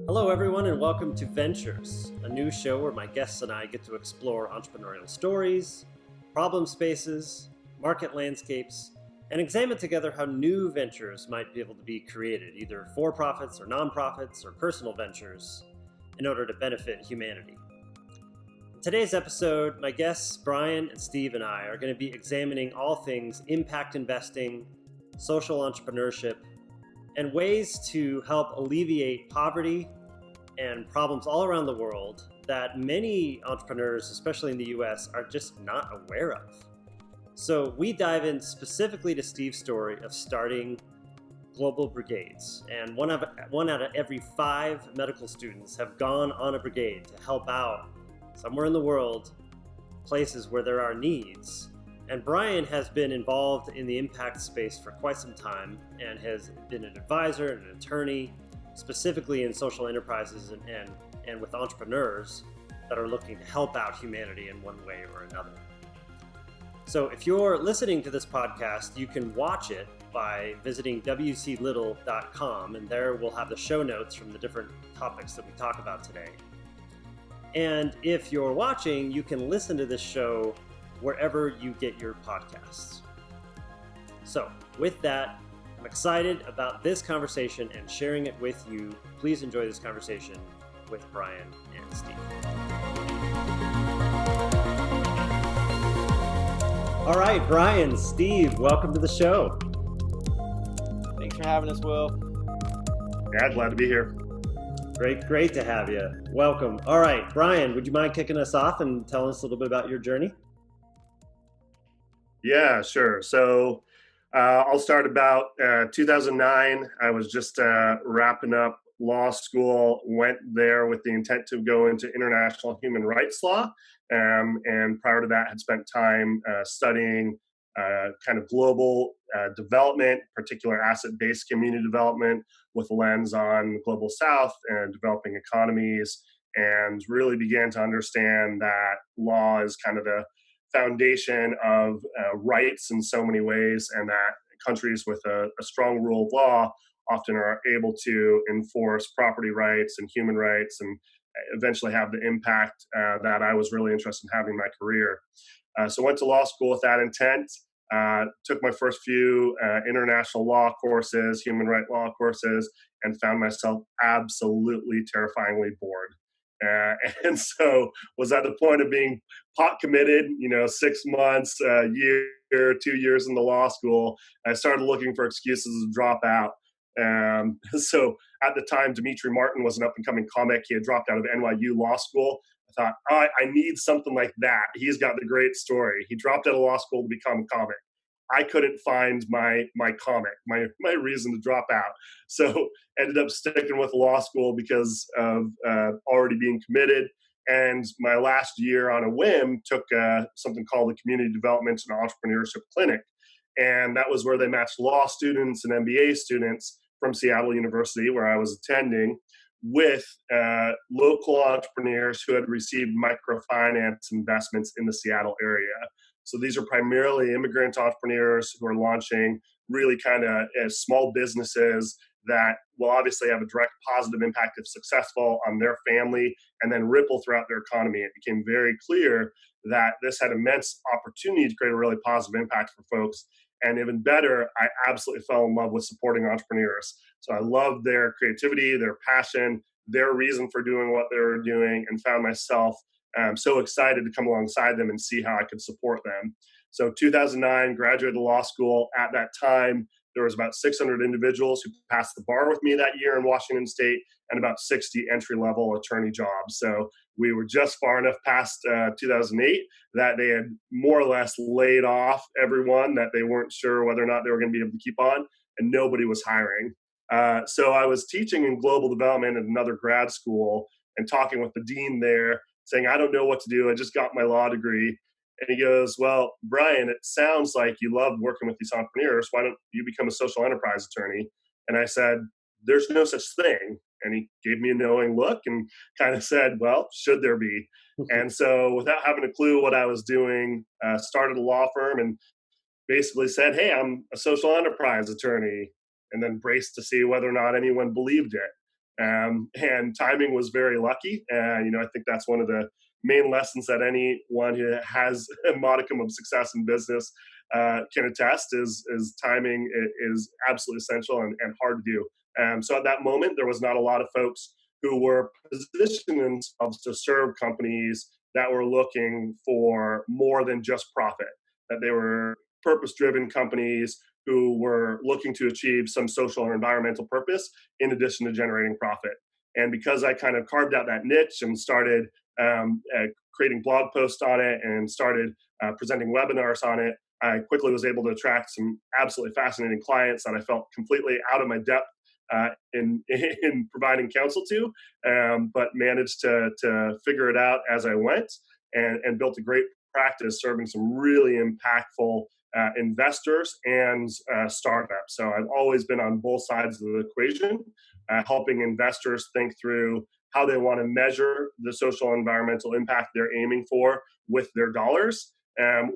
Hello, everyone, and welcome to Ventures, a new show where my guests and I get to explore entrepreneurial stories, problem spaces, market landscapes, and examine together how new ventures might be able to be created, either for-profits or nonprofits or personal ventures, in order to benefit humanity. In today's episode, my guests Brian and Steve and I are going to be examining all things impact investing, social entrepreneurship, and ways to help alleviate poverty and problems all around the world that many entrepreneurs, especially in the US, are just not aware of. So we dive in specifically to Steve's story of starting Global Brigades. And one out of every 5 medical students have gone on a brigade to help out somewhere in the world, places where there are needs. And Brian has been involved in the impact space for quite some time and has been an advisor and an attorney, specifically in social enterprises and with entrepreneurs that are looking to help out humanity in one way or another. So if you're listening to this podcast, you can watch it by visiting wclittle.com, and there we'll have the show notes from the different topics that we talk about today. And if you're watching, you can listen to this show wherever you get your podcasts. So with that, I'm excited about this conversation and sharing it with you. Please enjoy this conversation with Brian and Steve. All right, Brian, Steve, welcome to the show. Thanks for having us, Will. Yeah, glad to be here. Great to have you. Welcome. All right, Brian, would you mind kicking us off and telling us a little bit about your journey? Yeah, sure. So I'll start about 2009. I was just wrapping up law school, went there with the intent to go into international human rights law. And prior to that, had spent time studying kind of global development, particular asset-based community development with a lens on global south and developing economies, and really began to understand that law is kind of the foundation of rights in so many ways, and that countries with a strong rule of law often are able to enforce property rights and human rights and eventually have the impact that I was really interested in having in my career. So went to law school with that intent, took my first few international law courses, human rights law courses, and found myself absolutely terrifyingly bored. And so was at the point of being pot committed, 6 months, a year, 2 years in the law school. I started looking for excuses to drop out. So at the time, Demetri Martin was an up-and-coming comic. He had dropped out of NYU Law School. I thought, I need something like that. He's got the great story. He dropped out of law school to become a comic. I couldn't find my comic, my reason to drop out. So ended up sticking with law school because of already being committed. And my last year on a whim took something called the Community Development and Entrepreneurship Clinic. And that was where they matched law students and MBA students from Seattle University, where I was attending, with local entrepreneurs who had received microfinance investments in the Seattle area. So these are primarily immigrant entrepreneurs who are launching really kind of small businesses that will obviously have a direct positive impact if successful on their family and then ripple throughout their economy. It became very clear that this had immense opportunity to create a really positive impact for folks. And even better, I absolutely fell in love with supporting entrepreneurs. So I loved their creativity, their passion, their reason for doing what they were doing, and found myself so excited to come alongside them and see how I could support them. So 2009, graduated law school. At that time, there was about 600 individuals who passed the bar with me that year in Washington State, and about 60 entry-level attorney jobs. So we were just far enough past 2008 that they had more or less laid off everyone, that they weren't sure whether or not they were going to be able to keep on, and nobody was hiring. So I was teaching in global development at another grad school and talking with the dean there, saying, I don't know what to do. I just got my law degree. And he goes, well, Brian, it sounds like you love working with these entrepreneurs. Why don't you become a social enterprise attorney? And I said, there's no such thing. And he gave me a knowing look and kind of said, well, should there be? And so without having a clue what I was doing, started a law firm and basically said, hey, I'm a social enterprise attorney, and then braced to see whether or not anyone believed it. And timing was very lucky. I think that's one of the main lessons that anyone who has a modicum of success in business can attest is timing is absolutely essential and hard to do. So at that moment, there was not a lot of folks who were positioning themselves to serve companies that were looking for more than just profit, that they were purpose driven companies who were looking to achieve some social or environmental purpose in addition to generating profit. And because I kind of carved out that niche and started creating blog posts on it and started presenting webinars on it, I quickly was able to attract some absolutely fascinating clients that I felt completely out of my depth in providing counsel to, but managed to figure it out as I went and built a great practice serving some really impactful investors and startups. So I've always been on both sides of the equation, helping investors think through how they want to measure the social and environmental impact they're aiming for with their dollars,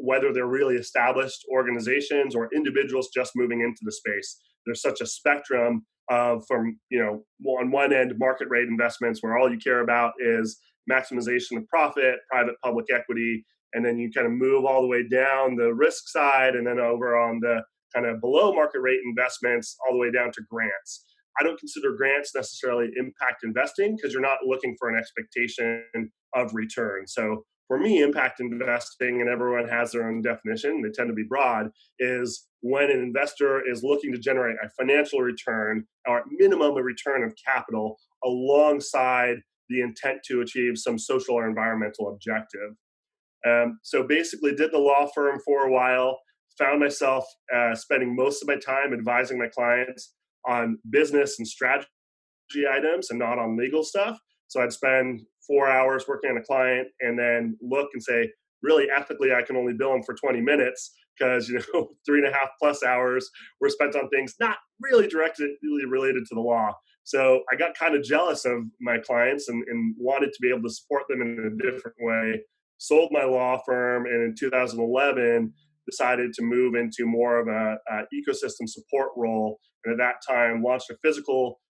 whether they're really established organizations or individuals just moving into the space. There's such a spectrum of from, on one end, market rate investments where all you care about is maximization of profit, private public equity, and then you kind of move all the way down the risk side and then over on the kind of below market rate investments all the way down to grants. I don't consider grants necessarily impact investing because you're not looking for an expectation of return. So for me, impact investing, and everyone has their own definition, they tend to be broad, is when an investor is looking to generate a financial return or at minimum a return of capital alongside the intent to achieve some social or environmental objective. So basically did the law firm for a while, found myself spending most of my time advising my clients on business and strategy items and not on legal stuff. So I'd spend 4 hours working on a client and then look and say, really ethically, I can only bill them for 20 minutes because, 3.5+ hours were spent on things not really directly related to the law. So I got kind of jealous of my clients and wanted to be able to support them in a different way. Sold my law firm, and in 2011 decided to move into more of a ecosystem support role. And at that time, launched a physical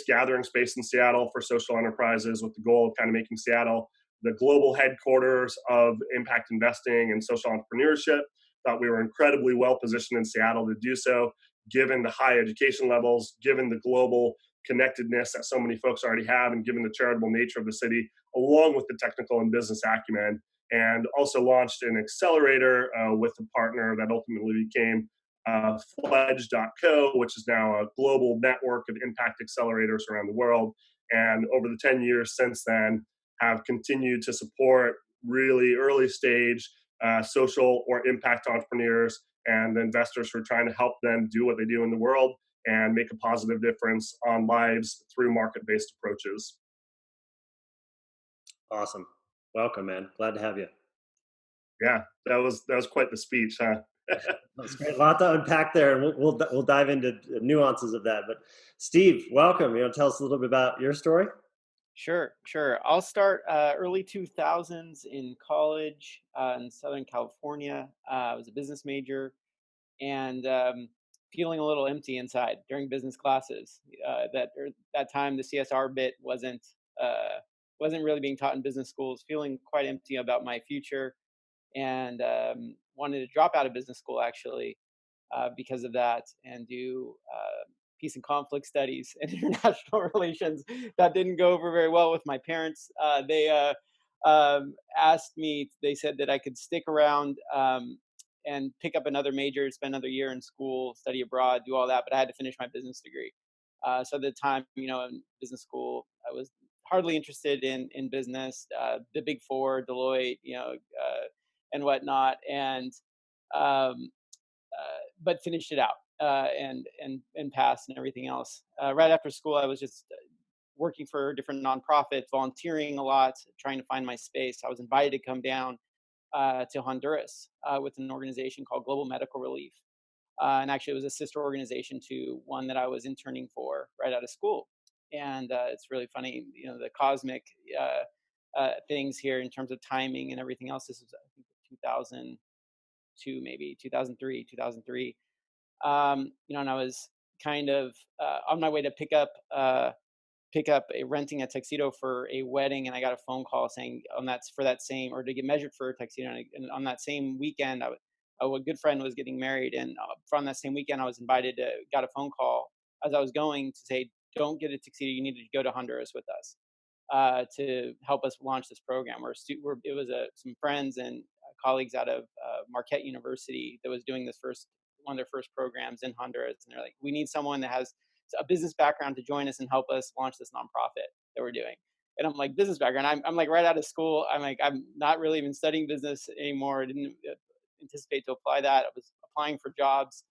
gathering space in Seattle for social enterprises with the goal of kind of making Seattle the global headquarters of impact investing and social entrepreneurship. Thought we were incredibly well positioned in Seattle to do so, given the high education levels, given the global connectedness that so many folks already have, and given the charitable nature of the city, along with the technical and business acumen. And also launched an accelerator with a partner that ultimately became Fledge.co, which is now a global network of impact accelerators around the world. And over the 10 years since then, have continued to support really early stage social or impact entrepreneurs and investors who are trying to help them do what they do in the world and make a positive difference on lives through market-based approaches. Awesome. Welcome, man. Glad to have you. Yeah, that was quite the speech, huh? That's great. A lot to unpack there, and we'll dive into nuances of that. But Steve, welcome. You want to tell us a little bit about your story? Sure. I'll start early 2000s in college in Southern California. I was a business major and feeling a little empty inside during business classes. That time, the CSR bit wasn't really being taught in business schools. Feeling quite empty about my future, and wanted to drop out of business school actually because of that, and do peace and conflict studies and international relations. That didn't go over very well with my parents. They asked me, they said that I could stick around and pick up another major, spend another year in school, study abroad, do all that, but I had to finish my business degree. So at the time, in business school, I was hardly interested in business, the big four, Deloitte, and whatnot, and um, but finished it out and passed and everything else. Right after school, I was just working for different nonprofits, volunteering a lot, trying to find my space. I was invited to come down to Honduras with an organization called Global Medical Relief. And actually, it was a sister organization to one that I was interning for right out of school. And it's really funny, the cosmic things here in terms of timing and everything else. This was, I think, 2002, maybe 2003. And I was kind of on my way to pick up pick up renting a tuxedo for a wedding, and I got a phone call saying on that for that same or to get measured for a tuxedo. And on that same weekend, a good friend was getting married, and from that same weekend, I was invited to got a phone call as I was going to say, "Don't get a tuxedo. You need to go to Honduras with us." To help us launch this program. It was some friends and colleagues out of Marquette University that was doing this one of their first programs in Honduras, and they're like, "We need someone that has a business background to join us and help us launch this nonprofit that we're doing." And I'm like, business background. I'm like right out of school. I'm like, I'm not really even studying business anymore. I didn't anticipate to apply that. I was applying for jobs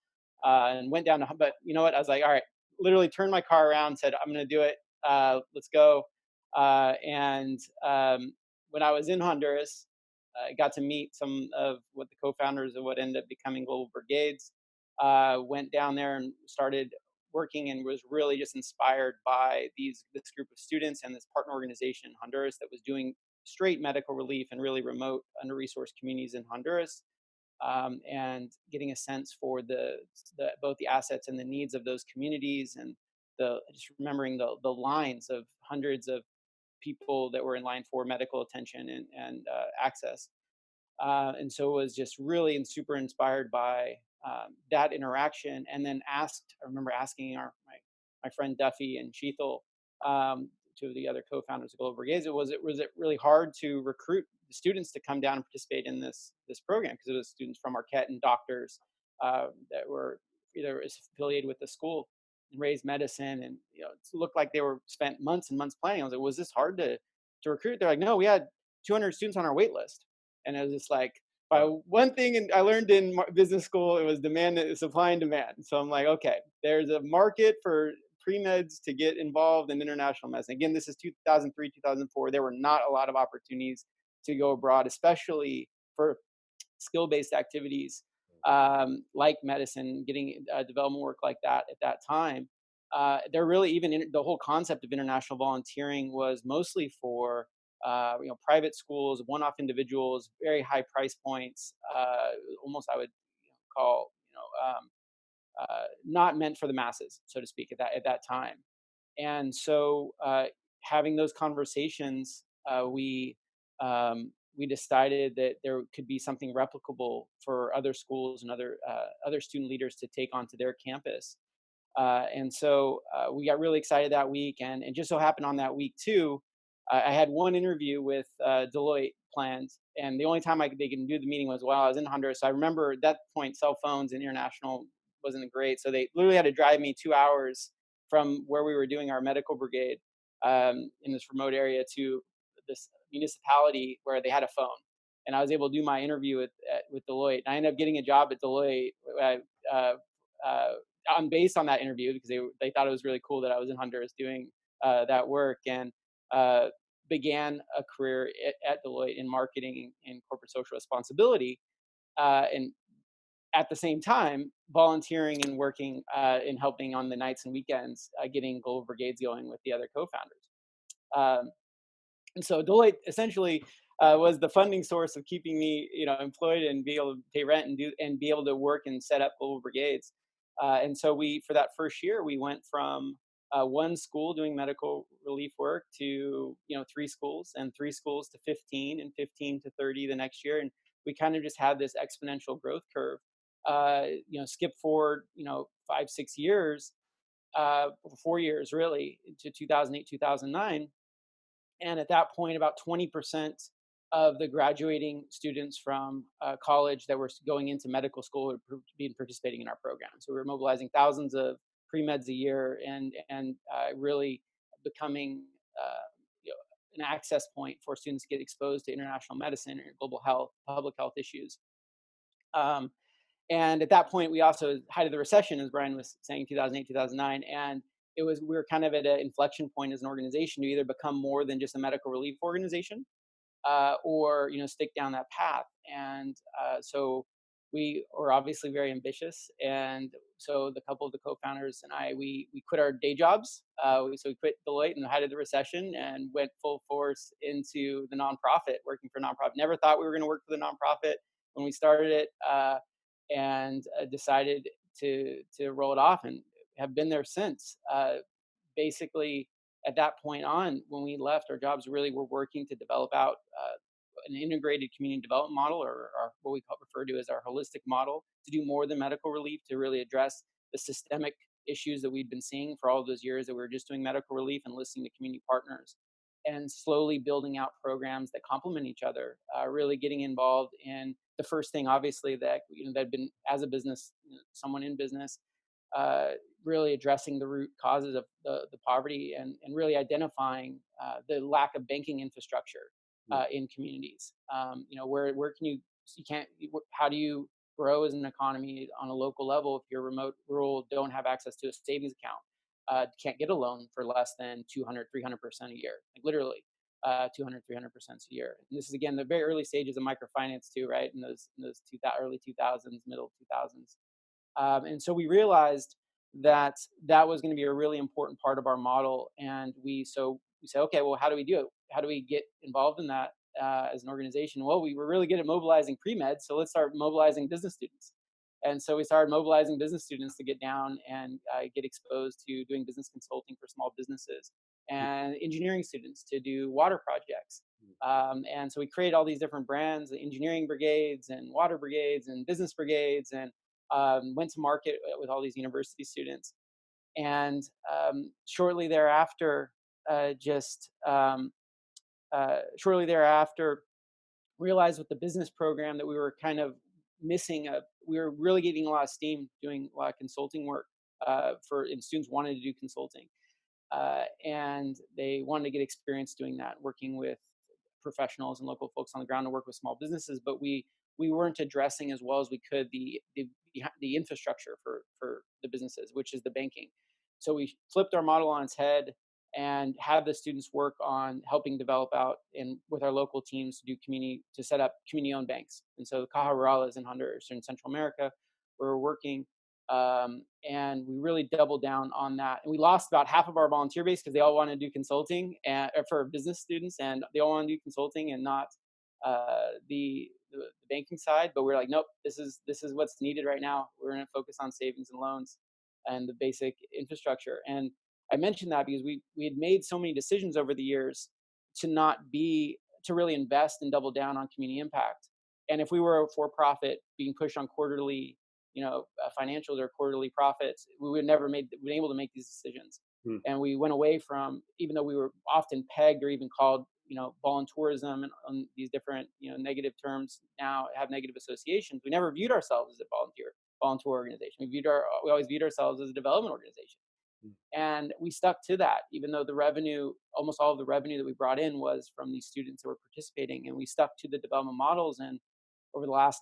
and went down to, but you know what? I was like, all right, literally turned my car around, said, I'm going to do it. Let's go. And when I was in Honduras, I got to meet some of what the co-founders of what ended up becoming Global Brigades. Went down there and started working, and was really just inspired by this group of students and this partner organization in Honduras that was doing straight medical relief in really remote, under-resourced communities in Honduras, and getting a sense for both the assets and the needs of those communities, and just remembering the lines of hundreds of people that were in line for medical attention and access. And so it was just really super inspired by that interaction. And then I remember asking my friend Duffy and Sheethel, two of the other co-founders of Global Brigades, was it really hard to recruit the students to come down and participate in this program, because it was students from Marquette and doctors that were either affiliated with the school and raised medicine, and it looked like they were spent months and months planning. I was like, was this hard to recruit? They're like, no, we had 200 students on our wait list. And it was just like, by one thing I learned in business school, it was supply and demand. So I'm like, okay, there's a market for pre-meds to get involved in international medicine. Again, this is 2003, 2004. There were not a lot of opportunities to go abroad, especially for skill-based activities like medicine, getting development work like that at that time. There really the whole concept of international volunteering was mostly for private schools, one-off individuals, very high price points, almost I would call not meant for the masses, so to speak, at that time. And so having those conversations, we decided that there could be something replicable for other schools and other student leaders to take onto their campus. And so we got really excited that week, and it just so happened on that week too, I had one interview with Deloitte planned, and the only time they can do the meeting was while I was in Honduras. So I remember at that point, cell phones and international wasn't great, so they literally had to drive me 2 hours from where we were doing our medical brigade in this remote area to this municipality where they had a phone, and I was able to do my interview with Deloitte. And I ended up getting a job at Deloitte. Based on that interview, because they thought it was really cool that I was in Honduras doing that work, and began a career at Deloitte in marketing and corporate social responsibility, and at the same time volunteering and working and helping on the nights and weekends, getting Global Brigades going with the other co-founders. And so Deloitte essentially was the funding source of keeping me, employed and be able to pay rent and be able to work and set up Global Brigades. And so for that first year, we went from one school doing medical relief work to 3 schools, and 3 schools to 15, and 15 to 30 the next year. And we kind of just had this exponential growth curve. Skip forward 5-6 years, 4 years really, to 2008, 2009. And at that point, about 20% of the graduating students from college that were going into medical school were participating in our program. So we were mobilizing thousands of pre-meds a year, and really becoming an access point for students to get exposed to international medicine and global health, public health issues. And at that point, we also, height of the recession, as Brian was saying, 2008, 2009, and we were kind of at an inflection point as an organization to either become more than just a medical relief organization, or stick down that path. And so we were obviously very ambitious, and so the couple of the co-founders and I, we quit our day jobs. So we quit Deloitte in the height of the recession and went full force into the nonprofit, working for a nonprofit. Never thought we were going to work for the nonprofit when we started it, and decided to roll it off, and have been there since. Basically, at that point on, when we left, our jobs really were working to develop out an integrated community development model, or what we refer to as our holistic model, to do more than medical relief, to really address the systemic issues that we'd been seeing for all those years that we were just doing medical relief and listening to community partners, and slowly building out programs that complement each other. Really getting involved in the first thing, obviously, that that had been, as a business, someone in business, uh, really addressing the root causes of the poverty, and really identifying the lack of banking infrastructure in communities. Where can you can't, how do you grow as an economy on a local level if your remote rural don't have access to a savings account, can't get a loan for less than 200, 300% a year, like literally 200, 300% a year. And this is, again, the very early stages of microfinance too, right? In those early 2000s, middle 2000s. And so we realized that that was going to be a really important part of our model. And we said, okay, well, how do we do it? How do we get involved in that as an organization? Well, we were really good at mobilizing pre-med, so let's start mobilizing business students. And so we started mobilizing business students to get down and get exposed to doing business consulting for small businesses, and engineering students to do water projects. And so we created all these different brands, engineering brigades and water brigades and business brigades, and went to market with all these university students. And shortly thereafter, shortly thereafter, realized with the business program that we were kind of missing we were really getting a lot of steam doing a lot of consulting work and students wanted to do consulting, and they wanted to get experience doing that, working with professionals and local folks on the ground to work with small businesses. But we weren't addressing as well as we could the infrastructure for the businesses, which is the banking. So we flipped our model on its head and have the students work on helping develop out, and with our local teams, to set up community-owned banks. And so the Caja Rurales in Honduras, or in Central America, where we're working, and we really doubled down on that. And we lost about half of our volunteer base because they all want to do consulting for business students, and they all want to do consulting and not the banking side. But we're like, nope, this is what's needed right now. We're going to focus on savings and loans and the basic infrastructure. And I mentioned that because we had made so many decisions over the years to really invest and double down on community impact. And if we were a for-profit being pushed on quarterly, financials or quarterly profits, we would never been able to make these decisions. And we went away from, even though we were often pegged or even called, voluntourism, and on these different, negative terms now have negative associations. We never viewed ourselves as a volunteer organization. We always viewed ourselves as a development organization. And we stuck to that, even though almost all of the revenue that we brought in was from these students who were participating. And we stuck to the development models. And over the last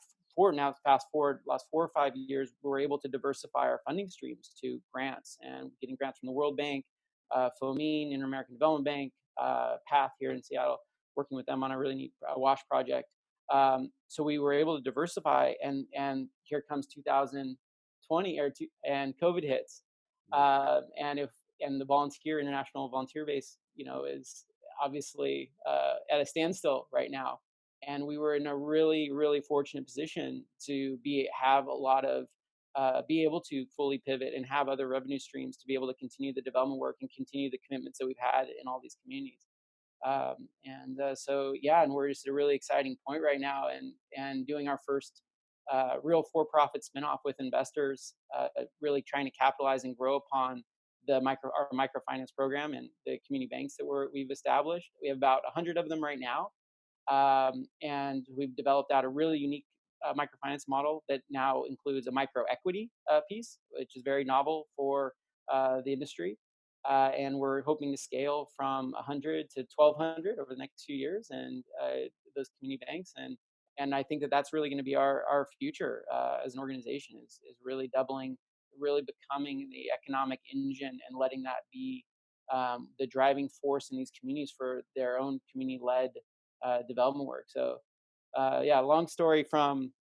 fast forward, last 4 or 5 years, we were able to diversify our funding streams to grants, and getting grants from the World Bank, FOMIN, Inter-American Development Bank, PATH here in Seattle, working with them on a really neat WASH project. So we were able to diversify, and here comes 2020 and COVID hits. And the international volunteer base, is obviously at a standstill right now. And we were in a really, really fortunate position to be able to fully pivot and have other revenue streams to be able to continue the development work and continue the commitments that we've had in all these communities. And we're just at a really exciting point right now, and doing our first real for-profit spinoff with investors, really trying to capitalize and grow upon our microfinance program and the community banks that we've established. We have about 100 of them right now, and we've developed out a really unique microfinance model that now includes a micro equity piece, which is very novel for the industry. And we're hoping to scale from 100 to 1,200 over the next 2 years, and those community banks. And I think that that's really going to be our future as an organization, is really doubling, really becoming the economic engine, and letting that be the driving force in these communities for their own community-led development work. So, long story from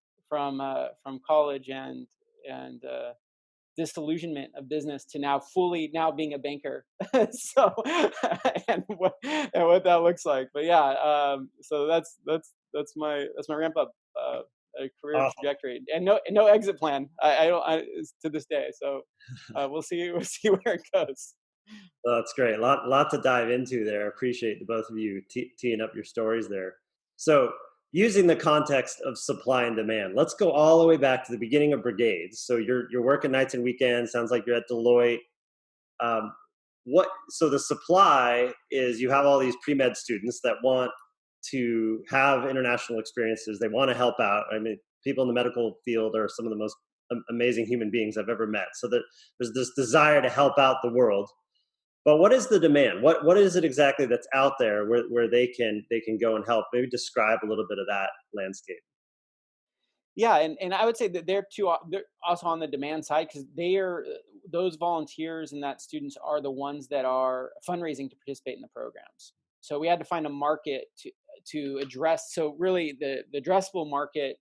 college and disillusionment of business to now being a banker. So, and what that looks like. But so that's my ramp up career Awesome. trajectory, and no exit plan. I don't to this day. So we'll see where it goes. Well, that's great. Lot to dive into there. Appreciate the both of you teeing up your stories there. So, using the context of supply and demand, let's go all the way back to the beginning of Brigades. So you're working nights and weekends. Sounds like you're at Deloitte. Um, what? So the supply is you have all these pre med students that want to have international experiences. They want to help out. I mean, people in the medical field are some of the most amazing human beings I've ever met. So that there's this desire to help out the world, but what is the demand? What is it exactly that's out there where they can go and help? Maybe describe a little bit of that landscape. Yeah, and I would say that they're also on the demand side because they are those volunteers and that students are the ones that are fundraising to participate in the programs. So we had to find a market to address. So really, the addressable market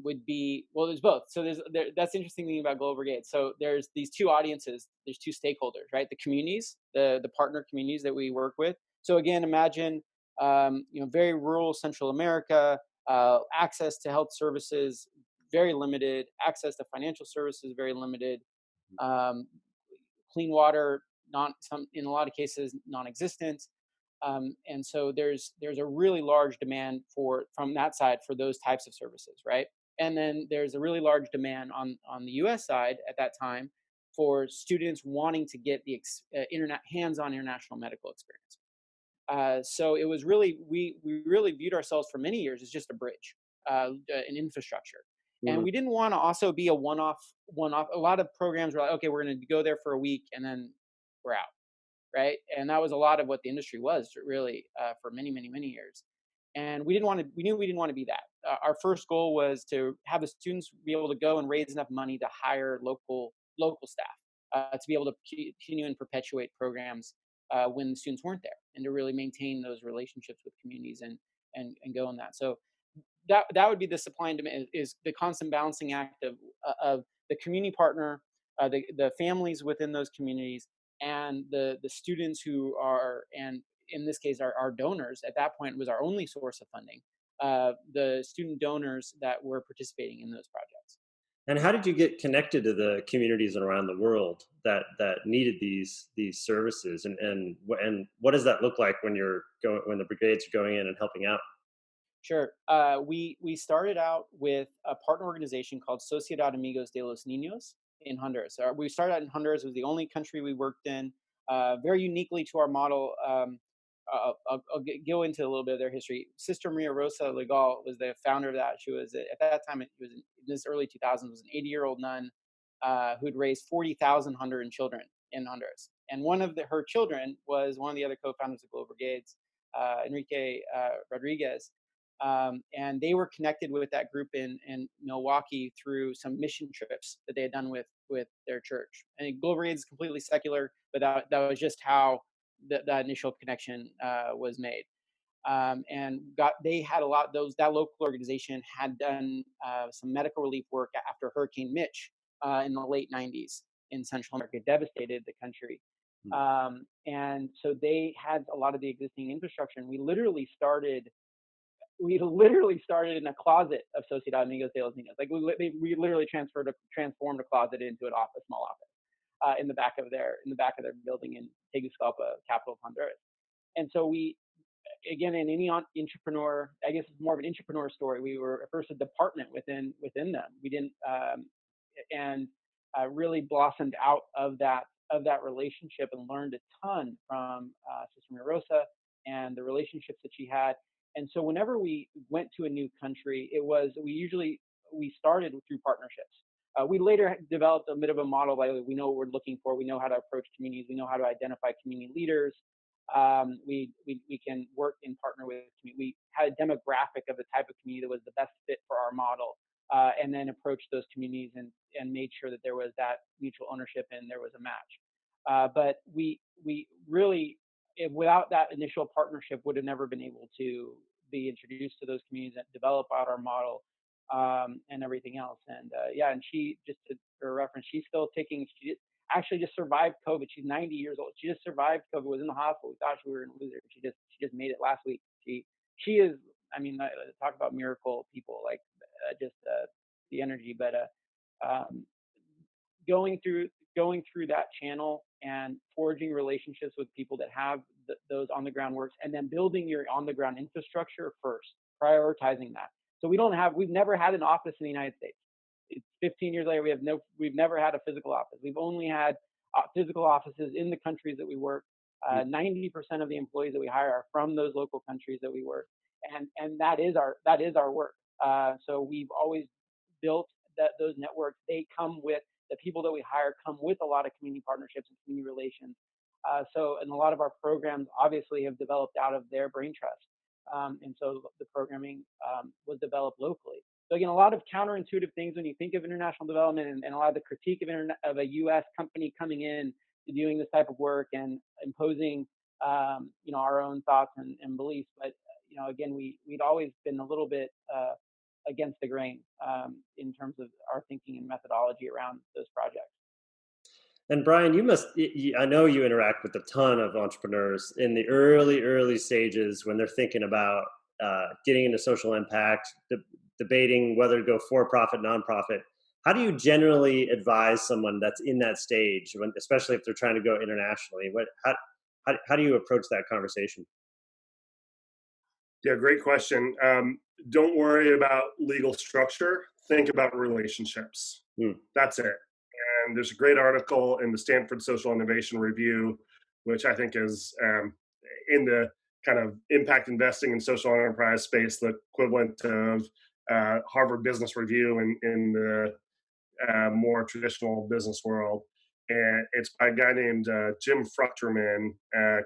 would be, well, there's both. So that's the interesting thing about Global Brigade. So there's these two audiences, there's two stakeholders, right? The communities, the partner communities that we work with. So again, imagine very rural Central America, access to health services very limited, access to financial services very limited, um, clean water not some in a lot of cases non-existent, and so there's a really large demand for from that side for those types of services, right? And then there's a really large demand on the U.S. side at that time for students wanting to get the internet hands-on international medical experience. So it was really we really viewed ourselves for many years as just a bridge, an infrastructure, and Mhm. we didn't want to also be a one-off. One-off. A lot of programs were like, okay, we're going to go there for a week and then we're out, right? And that was a lot of what the industry was really for many years. And we didn't want to. We knew we didn't want to be that. Our first goal was to have the students be able to go and raise enough money to hire local staff to be able to continue and perpetuate programs when the students weren't there, and to really maintain those relationships with communities and go on that. So that would be the supply and demand is the constant balancing act of the community partner, the families within those communities, and the students who are, and in this case our donors at that point was our only source of funding, the student donors that were participating in those projects. And how did you get connected to the communities around the world that needed these services? And what does that look like when you're going when the brigades are going in and helping out? Sure. We started out with a partner organization called Sociedad Amigos de los Niños in Honduras. We started out in Honduras. It was the only country we worked in. Very uniquely to our model. Go into a little bit of their history. Sister Maria Rosa Legal was the founder of that. She was at that time. It was in this early 2000s. Was an 80-year-old nun who'd raised 40,000 Honduran children in Honduras, and one of her children was one of the other co-founders of Global Brigades, Enrique Rodriguez, and they were connected with that group in Milwaukee through some mission trips that they had done with their church. And Global Brigades is completely secular, but that was just how that initial connection was made. And they had a lot those that local organization had done some medical relief work after Hurricane Mitch in the late 90s in Central America, devastated the country. Hmm. And so they had a lot of the existing infrastructure, and we literally started in a closet of Sociedad Amigos de los Niños. Like we literally transformed a closet into an office, small office, in the back of their building in Tegucigalpa, capital of Honduras. And so we, again, in any entrepreneur, I guess it's more of an entrepreneur story. We were at first a department within them. We didn't, and really blossomed out of that relationship and learned a ton from Sister Maria Rosa and the relationships that she had. And so whenever we went to a new country, we started through partnerships. We later developed a bit of a model, like we know what we're looking for, we know how to approach communities, we know how to identify community leaders. We can work and partner with community. We had a demographic of the type of community that was the best fit for our model, and then approached those communities and made sure that there was that mutual ownership and there was a match. But we really, without that initial partnership, would have never been able to be introduced to those communities and develop out our model, and everything else. And yeah, and she, just for reference, she's still taking. She actually just survived COVID. She's 90 years old. She just survived COVID. Was in the hospital. We thought we were going to lose her. She just made it last week. She is. I mean, talk about miracle people. Like just the energy, but um, going through going through that channel and forging relationships with people that have those on the ground works, and then building your on the ground infrastructure first, prioritizing that. So we've never had an office in the United States. It's 15 years later, we've never had a physical office. We've only had physical offices in the countries that we work. 90% of the employees that we hire are from those local countries that we work, and that is our work. So we've always built those networks. They come with the people that we hire come with a lot of community partnerships and community relations. And a lot of our programs obviously have developed out of their brain trust. And so the programming was developed locally. So again, a lot of counterintuitive things when you think of international development, and a lot of the critique of a U.S. company coming in to doing this type of work and imposing, our own thoughts and beliefs. But again, we'd always been a little bit against the grain in terms of our thinking and methodology around those projects. And Brian, I know you interact with a ton of entrepreneurs in the early stages when they're thinking about getting into social impact, debating whether to go for-profit, nonprofit. How do you generally advise someone that's in that stage, especially if they're trying to go internationally? How do you approach that conversation? Yeah, great question. Don't worry about legal structure. Think about relationships. That's it. And there's a great article in the Stanford Social Innovation Review, which I think is in the kind of impact investing in social enterprise space, the equivalent of Harvard Business Review in the more traditional business world. And it's by a guy named Jim Fruchterman,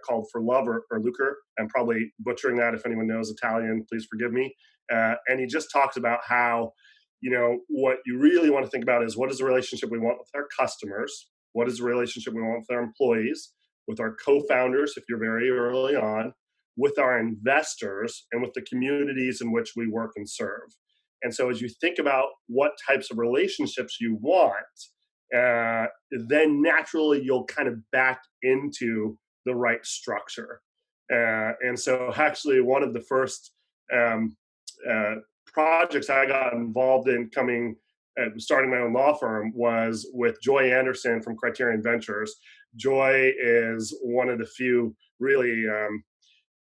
called For Love or Lucre. I'm probably butchering that. If anyone knows Italian, please forgive me. And he just talks about how, what you really want to think about is, what is the relationship we want with our customers? What is the relationship we want with our employees, with our co-founders, if you're very early on, with our investors, and with the communities in which we work and serve. And so as you think about what types of relationships you want, then naturally you'll kind of back into the right structure. And so actually one of the first projects I got involved in starting my own law firm was with Joy Anderson from Criterion Ventures. Joy is one of the few really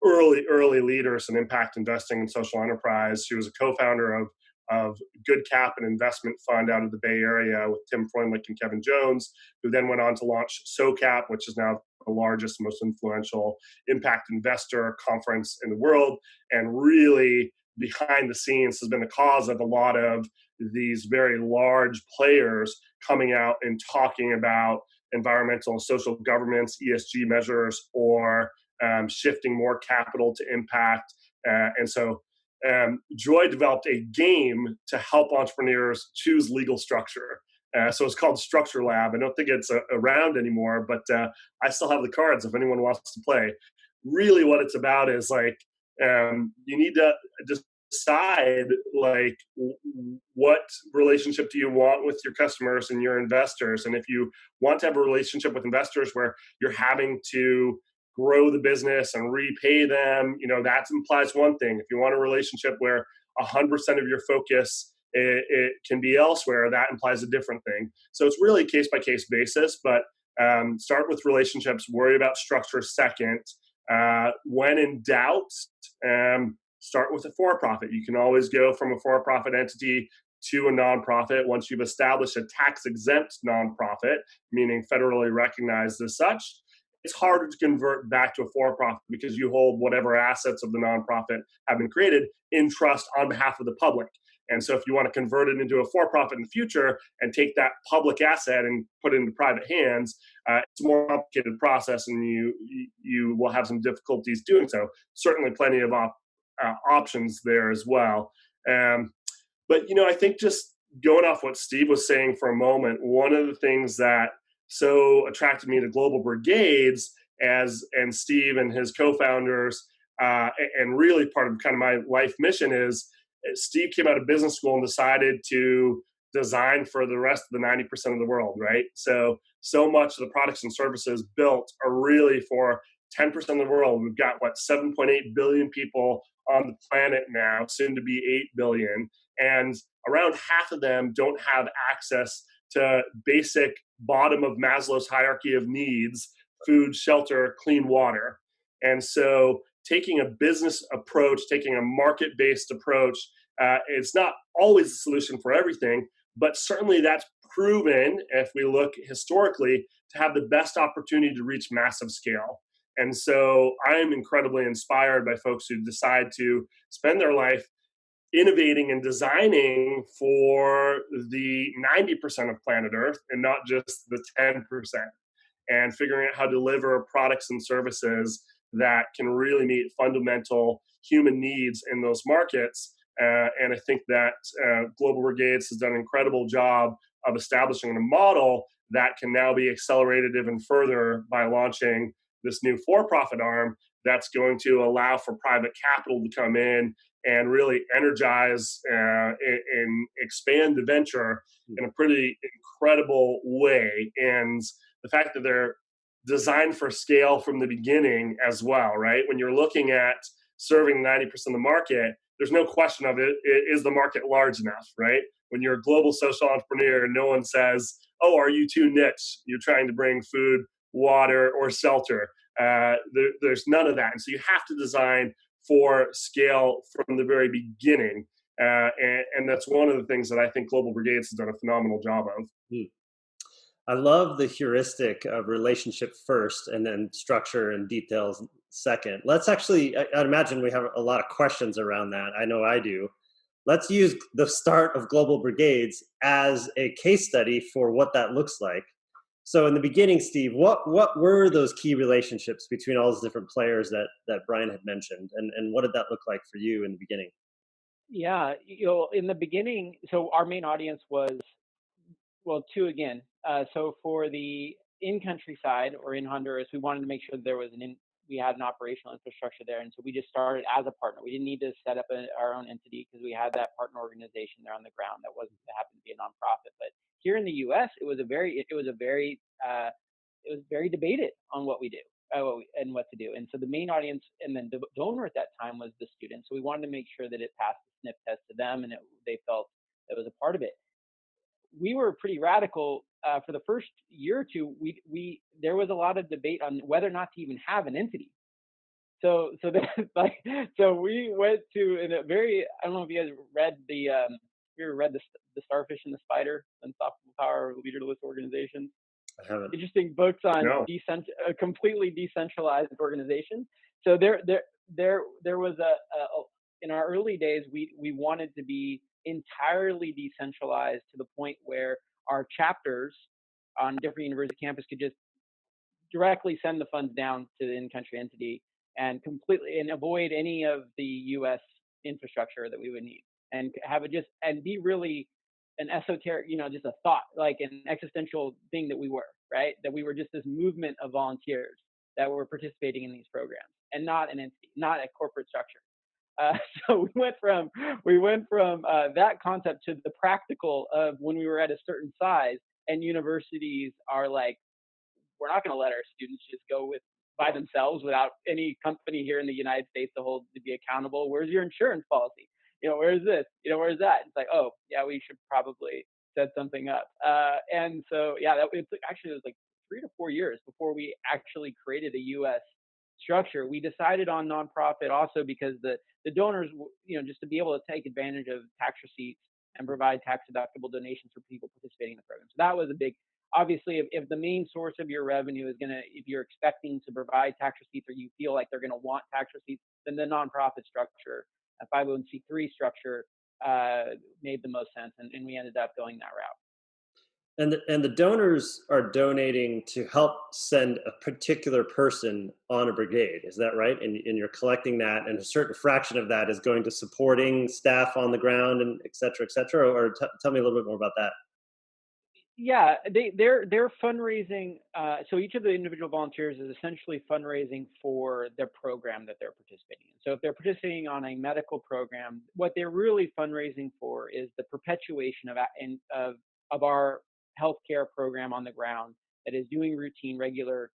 early leaders in impact investing in social enterprise. She was a co-founder of Good Cap, an investment fund out of the Bay Area, with Tim Freundlich and Kevin Jones, who then went on to launch SoCap, which is now the largest, most influential impact investor conference in the world, and really behind the scenes has been the cause of a lot of these very large players coming out and talking about environmental and social governance, ESG measures, or shifting more capital to impact. And so Joy developed a game to help entrepreneurs choose legal structure. So it's called Structure Lab. I don't think it's around anymore, but I still have the cards if anyone wants to play. Really what it's about is you need to decide what relationship do you want with your customers and your investors. And if you want to have a relationship with investors where you're having to grow the business and repay them, that implies one thing. If you want a relationship where 100% of your focus it can be elsewhere, that implies a different thing. So it's really case-by-case basis, but start with relationships, worry about structure second. When in doubt, start with a for-profit. You can always go from a for-profit entity to a nonprofit once you've established a tax-exempt nonprofit, meaning federally recognized as such. It's harder to convert back to a for-profit because you hold whatever assets of the nonprofit have been created in trust on behalf of the public. And so if you want to convert it into a for-profit in the future and take that public asset and put it into private hands, it's a more complicated process, and you will have some difficulties doing so. Certainly plenty of options there as well. But, I think just going off what Steve was saying for a moment, one of the things that so attracted me to Global Brigades and Steve and his co-founders, and really part of kind of my life mission is Steve came out of business school and decided to design for the rest of the 90% of the world, right? So much of the products and services built are really for 10% of the world. We've got, 7.8 billion people on the planet now, soon to be 8 billion. And around half of them don't have access to basic bottom of Maslow's hierarchy of needs: food, shelter, clean water. And so taking a business approach, taking a market-based approach, it's not always the solution for everything, but certainly that's proven, if we look historically, to have the best opportunity to reach massive scale. And so I'm incredibly inspired by folks who decide to spend their life innovating and designing for the 90% of planet Earth and not just the 10%, and figuring out how to deliver products and services that can really meet fundamental human needs in those markets. And I think that Global Brigades has done an incredible job of establishing a model that can now be accelerated even further by launching this new for-profit arm that's going to allow for private capital to come in and really energize and expand the venture in a pretty incredible way. And the fact that they're designed for scale from the beginning as well, right? When you're looking at serving 90% of the market, there's no question of it. Is the market large enough, right? When you're a global social entrepreneur, no one says, oh, are you too niche? You're trying to bring food, water, or shelter. There's none of that. And so you have to design for scale from the very beginning. And that's one of the things that I think Global Brigades has done a phenomenal job of. I love the heuristic of relationship first and then structure and details second. Let's actually, I'd imagine we have a lot of questions around that. I know I do. Let's use the start of Global Brigades as a case study for what that looks like. So in the beginning, Steve, what were those key relationships between all those different players that Brian had mentioned? And what did that look like for you in the beginning? Yeah, in the beginning, so our main audience was, well, two again. So for the in-country side, or in Honduras, we wanted to make sure that there was we had an operational infrastructure there, and so we just started as a partner. We didn't need to set up our own entity because we had that partner organization there on the ground that happened to be a nonprofit. But here in the U.S., it was very debated on what we do. And what to do. And so the main audience and then the donor at that time was the student. So we wanted to make sure that it passed the sniff test to them and they felt it was a part of it. We were pretty radical for the first year or two. There was a lot of debate on whether or not to even have an entity. So we went to I don't know if you guys read the Starfish and the Spider, Unstoppable Power of Leaderless Organizations. I haven't. Interesting books on completely decentralized organizations. So there was in our early days, we wanted to be entirely decentralized to the point where our chapters on different university campus could just directly send the funds down to the in-country entity and avoid any of the U.S. infrastructure that we would need, and have it and be really an esoteric, just a thought, like an existential thing that we were, right? That we were just this movement of volunteers that were participating in these programs, and not an entity, not a corporate structure. So we went from that concept to the practical of when we were at a certain size, and universities are like, we're not going to let our students just go by themselves without any company here in the United States to be accountable. Where's your insurance policy? Where's this? Where's that? It's like, oh, yeah, we should probably set something up. And so, yeah, it was like 3 to 4 years before we actually created a U.S. structure. We decided on nonprofit also because the donors, just to be able to take advantage of tax receipts and provide tax deductible donations for people participating in the program. So that was a big, obviously, if the main source of your revenue is if you're expecting to provide tax receipts, or you feel like they're going to want tax receipts, then the nonprofit structure, a 501c3 structure, made the most sense, and we ended up going that route. And the donors are donating to help send a particular person on a brigade. Is that right? And you're collecting that, and a certain fraction of that is going to supporting staff on the ground, and et cetera, et cetera? Or tell me a little bit more about that. Yeah, they're fundraising. So each of the individual volunteers is essentially fundraising for their program that they're participating in. So if they're participating on a medical program, what they're really fundraising for is the perpetuation of our healthcare program on the ground that is doing routine, regular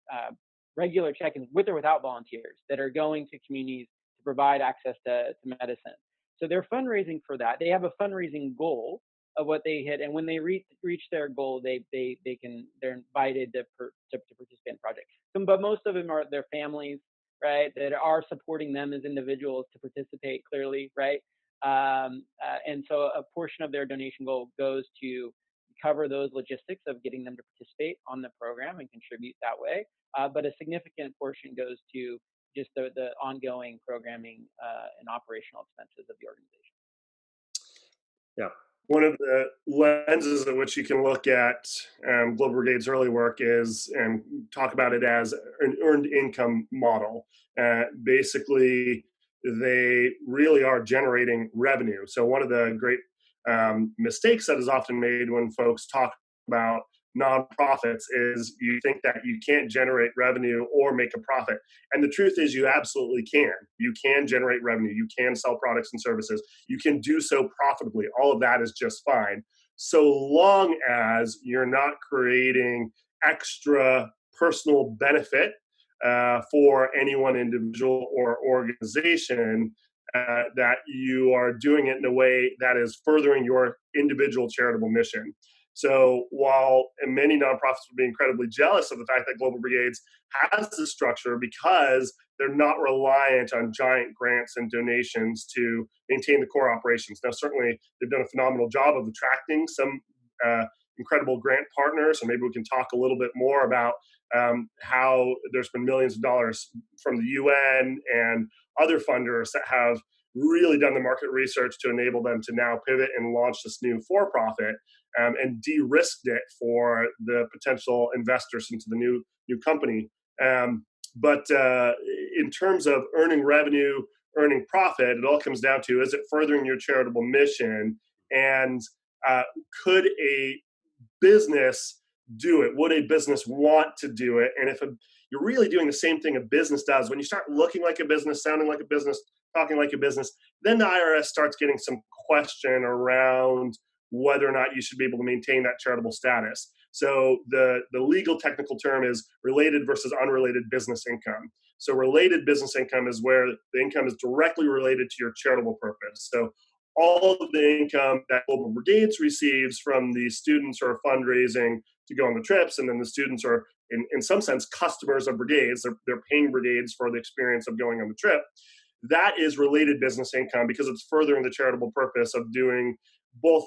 check-ins with or without volunteers that are going to communities to provide access to medicine. So they're fundraising for that. They have a fundraising goal of what they hit. And when they reach their goal, they're invited to participate in projects. But most of them are their families, right, that are supporting them as individuals to participate clearly, right? And so a portion of their donation goal goes to cover those logistics of getting them to participate on the program and contribute that way. But a significant portion goes to just the ongoing programming and operational expenses of the organization. Yeah. One of the lenses at which you can look at Global Brigade's early work is, and talk about it as an earned income model. Basically, they really are generating revenue. So one of the great mistakes that is often made when folks talk about nonprofits is you think that you can't generate revenue or make a profit. And the truth is you absolutely can. You can generate revenue. You can sell products and services. You can do so profitably. All of that is just fine, so long as you're not creating extra personal benefit for any one individual or organization, that you are doing it in a way that is furthering your individual charitable mission. So while many nonprofits would be incredibly jealous of the fact that Global Brigades has this structure, because they're not reliant on giant grants and donations to maintain the core operations. Now, certainly they've done a phenomenal job of attracting some incredible grant partners, and maybe we can talk a little bit more about how there's been millions of dollars from the UN and other funders that have really done the market research to enable them to now pivot and launch this new for-profit, and de-risked it for the potential investors into the new company. But in terms of earning revenue, earning profit, it all comes down to, is it furthering your charitable mission? And could a business do it? Would a business want to do it? And if you're really doing the same thing a business does, when you start looking like a business, sounding like a business, talking like a business, then the IRS starts getting some question around whether or not you should be able to maintain that charitable status. So the legal technical term is related versus unrelated business income. So related business income is where the income is directly related to your charitable purpose. So all of the income that Global Brigades receives from the students who are fundraising to go on the trips, and then the students are, in some sense, customers of Brigades. They're paying Brigades for the experience of going on the trip. That is related business income because it's furthering the charitable purpose of doing both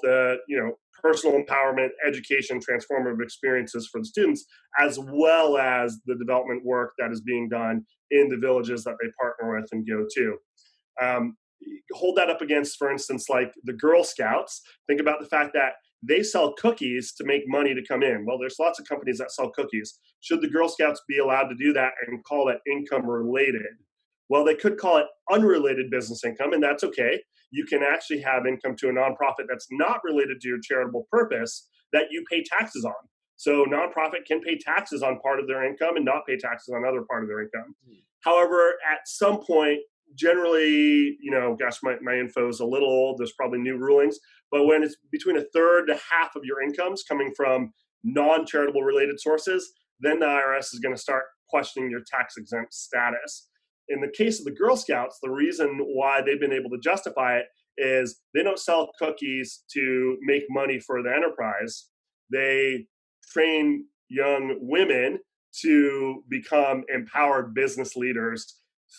personal empowerment, education, transformative experiences for the students, as well as the development work that is being done in the villages that they partner with and go to. Hold that up against, for instance, like the Girl Scouts. Think about the fact that they sell cookies to make money to come in. Well, there's lots of companies that sell cookies. Should the Girl Scouts be allowed to do that and call that income related? Well, they could call it unrelated business income, and that's okay. You can actually have income to a nonprofit that's not related to your charitable purpose that you pay taxes on. So nonprofit can pay taxes on part of their income and not pay taxes on other part of their income. However, at some point, generally, my info is a little old. There's probably new rulings, but when it's between a third to half of your incomes coming from non-charitable related sources, then the IRS is going to start questioning your tax exempt status. In the case of the Girl Scouts, the reason why they've been able to justify it is they don't sell cookies to make money for the enterprise. They train young women to become empowered business leaders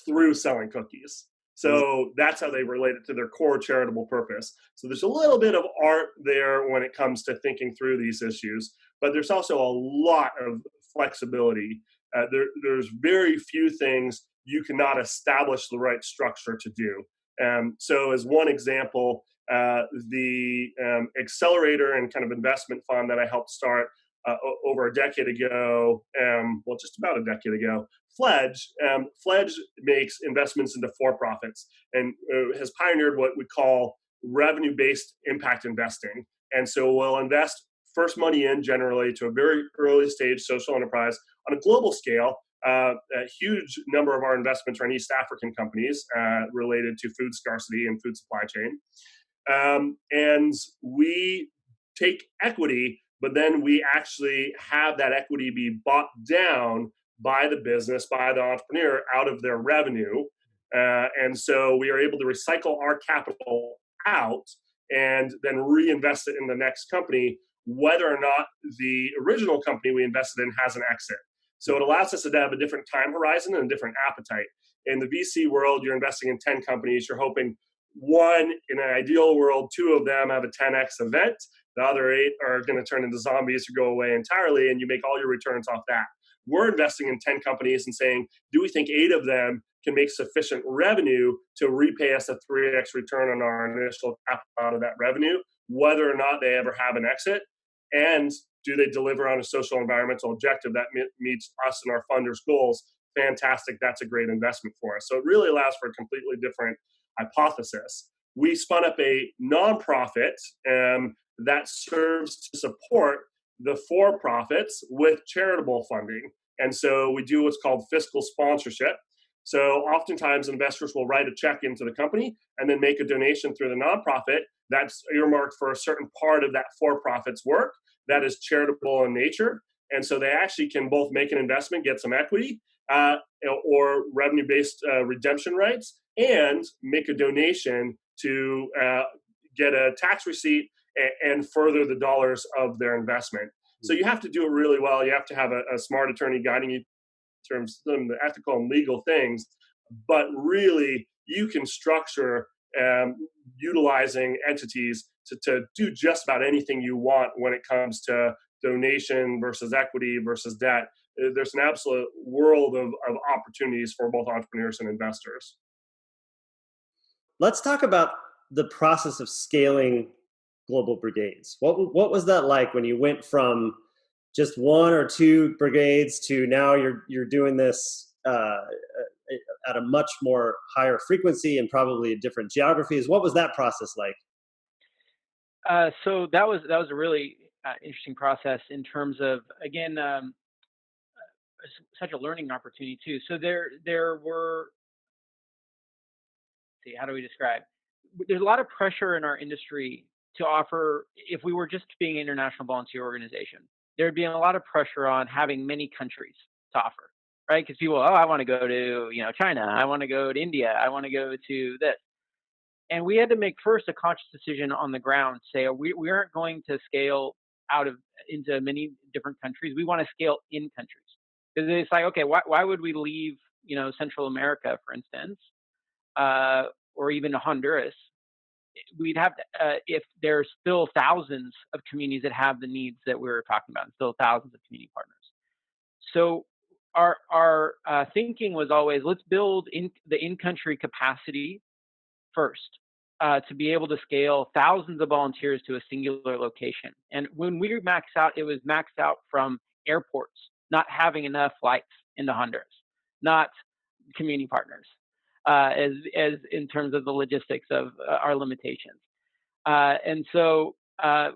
through selling cookies. So that's how they relate it to their core charitable purpose. So there's a little bit of art there when it comes to thinking through these issues, but there's also a lot of flexibility. There's very few things you cannot establish the right structure to do. So as one example, the accelerator and kind of investment fund that I helped start over a decade ago, just about a decade ago, Fledge. Fledge makes investments into for-profits and has pioneered what we call revenue-based impact investing. And so we'll invest first money in generally to a very early stage social enterprise on a global scale. A huge number of our investments are in East African companies related to food scarcity and food supply chain. And we take equity, but then we actually have that equity be bought down by the business, by the entrepreneur out of their revenue. And so we are able to recycle our capital out and then reinvest it in the next company, whether or not the original company we invested in has an exit. So it allows us to have a different time horizon and a different appetite. In the VC world, you're investing in 10 companies. You're hoping one, in an ideal world, 2 of them have a 10x event. The other 8 are going to turn into zombies or go away entirely, and you make all your returns off that. We're investing in 10 companies and saying, do we think 8 of them can make sufficient revenue to repay us a 3x return on our initial capital out of that revenue, whether or not they ever have an exit? And do they deliver on a social environmental objective that meets us and our funders' goals? Fantastic. That's a great investment for us. So it really allows for a completely different hypothesis. We spun up a nonprofit that serves to support the for-profits with charitable funding. And so we do what's called fiscal sponsorship. So oftentimes investors will write a check into the company and then make a donation through the nonprofit that's earmarked for a certain part of that for-profits work that is charitable in nature. And so they actually can both make an investment, get some equity, or revenue-based redemption rights, and make a donation to get a tax receipt and further the dollars of their investment. So you have to do it really well. You have to have a smart attorney guiding you in terms of the ethical and legal things. But really, you can structure utilizing entities to do just about anything you want when it comes to donation versus equity versus debt. There's an absolute world of opportunities for both entrepreneurs and investors. Let's talk about the process of scaling Global Brigades. What was that like when you went from just 1 or 2 brigades to now you're doing this at a much more higher frequency and probably different geographies? What was that process like? So that was a really interesting process in terms of, again, such a learning opportunity too. So there were, how do we describe? There's a lot of pressure in our industry to offer, if we were just being an international volunteer organization, there'd be a lot of pressure on having many countries to offer, right? Because people, I want to go to, China, I want to go to India, I want to go to this. And we had to make first a conscious decision on the ground, say we aren't going to scale into many different countries. We want to scale in countries. Because it's like, okay, why would we leave, Central America, for instance, or even Honduras? We'd have to, if there's still thousands of communities that have the needs that we were talking about, and still thousands of community partners. So our thinking was always, let's build the in-country capacity first, to be able to scale thousands of volunteers to a singular location. And when we maxed out, it was maxed out from airports not having enough flights into Honduras, not community partners, as in terms of the logistics of our limitations. And so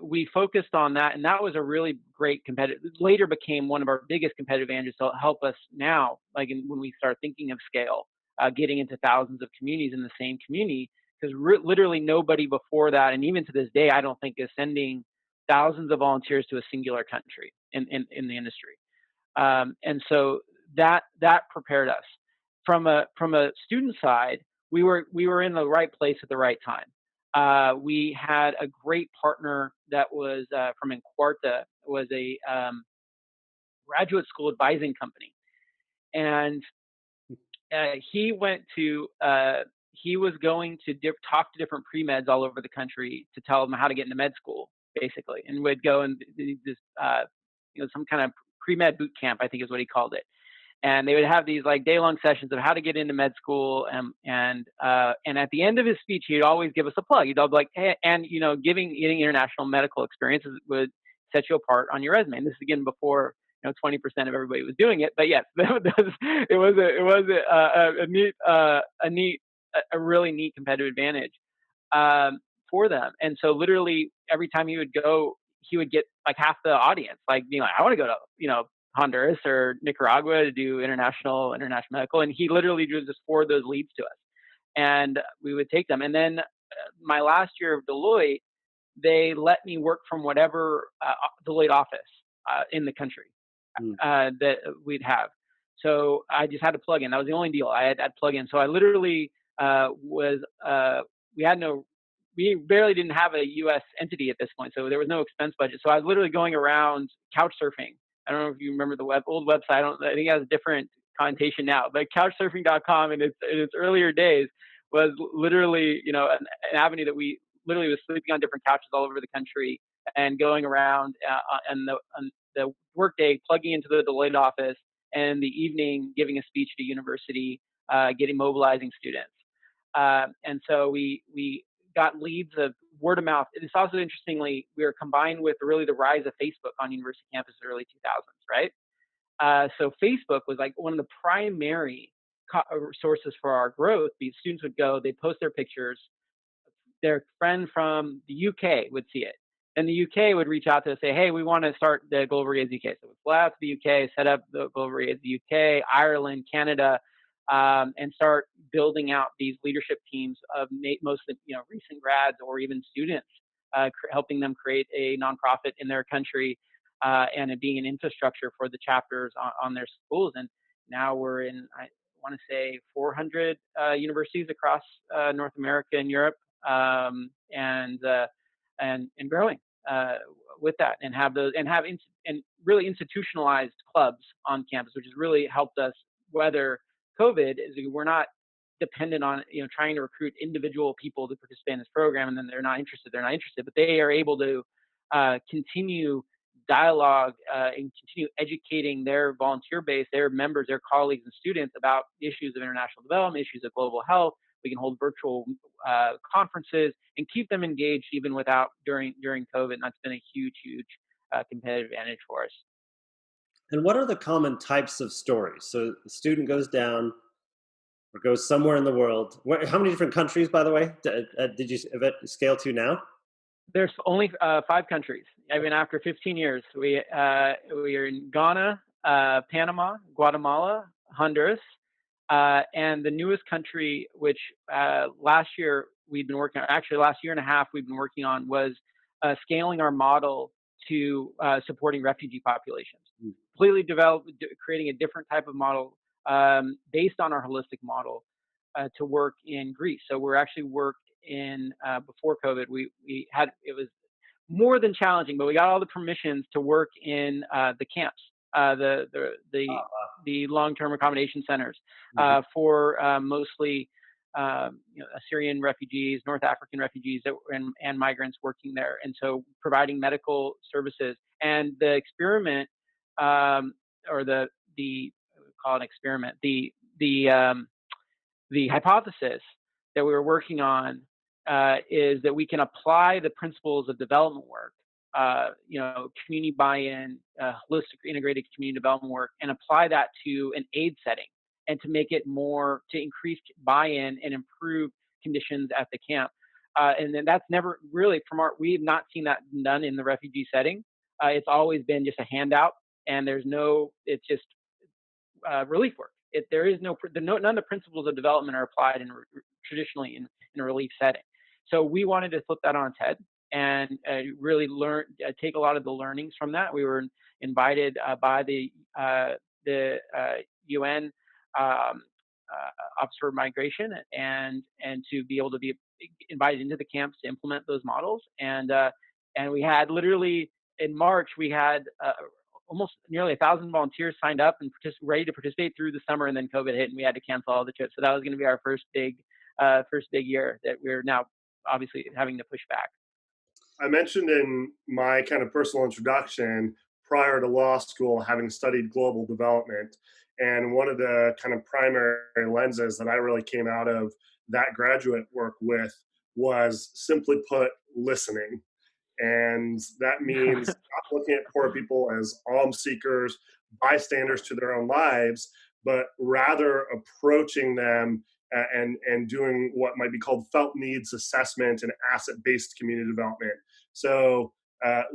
we focused on that, and that was a really great competitive. Later became one of our biggest competitive advantages to help us now, when we start thinking of scale, getting into thousands of communities in the same community. Because literally nobody before that, and even to this day, I don't think is sending thousands of volunteers to a singular country in the industry. And so that prepared us. From a student side, we were in the right place at the right time. We had a great partner that was from Encuarta, was a graduate school advising company, and he was going to talk to different pre-meds all over the country to tell them how to get into med school, basically, and would go and this, some kind of pre-med boot camp, I think is what he called it. And they would have these day-long sessions of how to get into med school, and at the end of his speech, he'd always give us a plug. He'd always be like, hey, and getting international medical experiences would set you apart on your resume. And this is again before 20% of everybody was doing it, but yes, it was a really neat competitive advantage for them. And so literally every time he would go, he would get half the audience, I want to go to Honduras or Nicaragua to do international medical, and he literally just forward those leads to us, and we would take them. And then my last year of Deloitte, they let me work from whatever Deloitte office in the country that we'd have. So I just had to plug in. That was the only deal. I had plug in. So I literally we had no we barely didn't have a U.S. entity at this point, so there was no expense budget. So I was literally going around couch surfing. I don't know if you remember the old website. I think it has a different connotation now, but couchsurfing.com in its earlier days was literally, an avenue that we literally was sleeping on different couches all over the country and going around and the workday plugging into the Deloitte office, and the evening giving a speech at a university, mobilizing students. And so we got leads of word of mouth. It's also, interestingly, we were combined with really the rise of Facebook on university campuses in the early 2000s, right? So Facebook was like one of the primary sources for our growth. These students would go, they'd post their pictures, their friend from the UK would see it. And the UK would reach out to us, say, hey, we want to start the Global Brigades UK. So we fly out to the UK, set up the Global Brigades UK, Ireland, Canada, and start building out these leadership teams of mostly, recent grads or even students, helping them create a nonprofit in their country, and it being an infrastructure for the chapters on their schools. And now we're in, I want to say, 400 universities across North America and Europe, and growing with that, and have those, and really institutionalized clubs on campus, which has really helped us weather COVID. Is we're not dependent on trying to recruit individual people to participate in this program, and then they're not interested, but they are able to continue dialogue and continue educating their volunteer base, their members, their colleagues and students about issues of international development, issues of global health. We can hold virtual conferences and keep them engaged even during COVID. And that's been a huge competitive advantage for us. And what are the common types of stories? So the student goes down or goes somewhere in the world. How many different countries, by the way, did you scale to now? There's only 5 countries. I mean, after 15 years, we are in Ghana, Panama, Guatemala, Honduras, and the newest country, which last year we've been working on, actually last year and a half we've been working on, was scaling our model to supporting refugee populations. Completely creating a different type of model based on our holistic model to work in Greece. So we're actually worked in before COVID. It was more than challenging, but we got all the permissions to work in the camps, the long-term accommodation centers for mostly Assyrian refugees, North African refugees and migrants working there, and so providing medical services. And the experiment, or the call it an experiment, the hypothesis that we were working on is that we can apply the principles of development work, community buy-in, holistic integrated community development work, and apply that to an aid setting, and to make it to increase buy-in and improve conditions at the camp. And then that's never really we have not seen that done in the refugee setting. It's always been just a handout, and it's just relief work. None of the principles of development are applied traditionally in a relief setting. So we wanted to flip that on its head and really take a lot of the learnings from that. We were invited by the UN Office for Migration and to be able to be invited into the camps to implement those models. And we had literally in March, we had almost nearly 1,000 volunteers signed up and ready to participate through the summer, and then COVID hit and we had to cancel all the trips. So that was going to be our first big year that we're now obviously having to push back. I mentioned in my kind of personal introduction, prior to law school, having studied global development, and one of the kind of primary lenses that I really came out of that graduate work with was, simply put, listening. And that means not looking at poor people as alms seekers, bystanders to their own lives, but rather approaching them and doing what might be called felt needs assessment and asset-based community development. So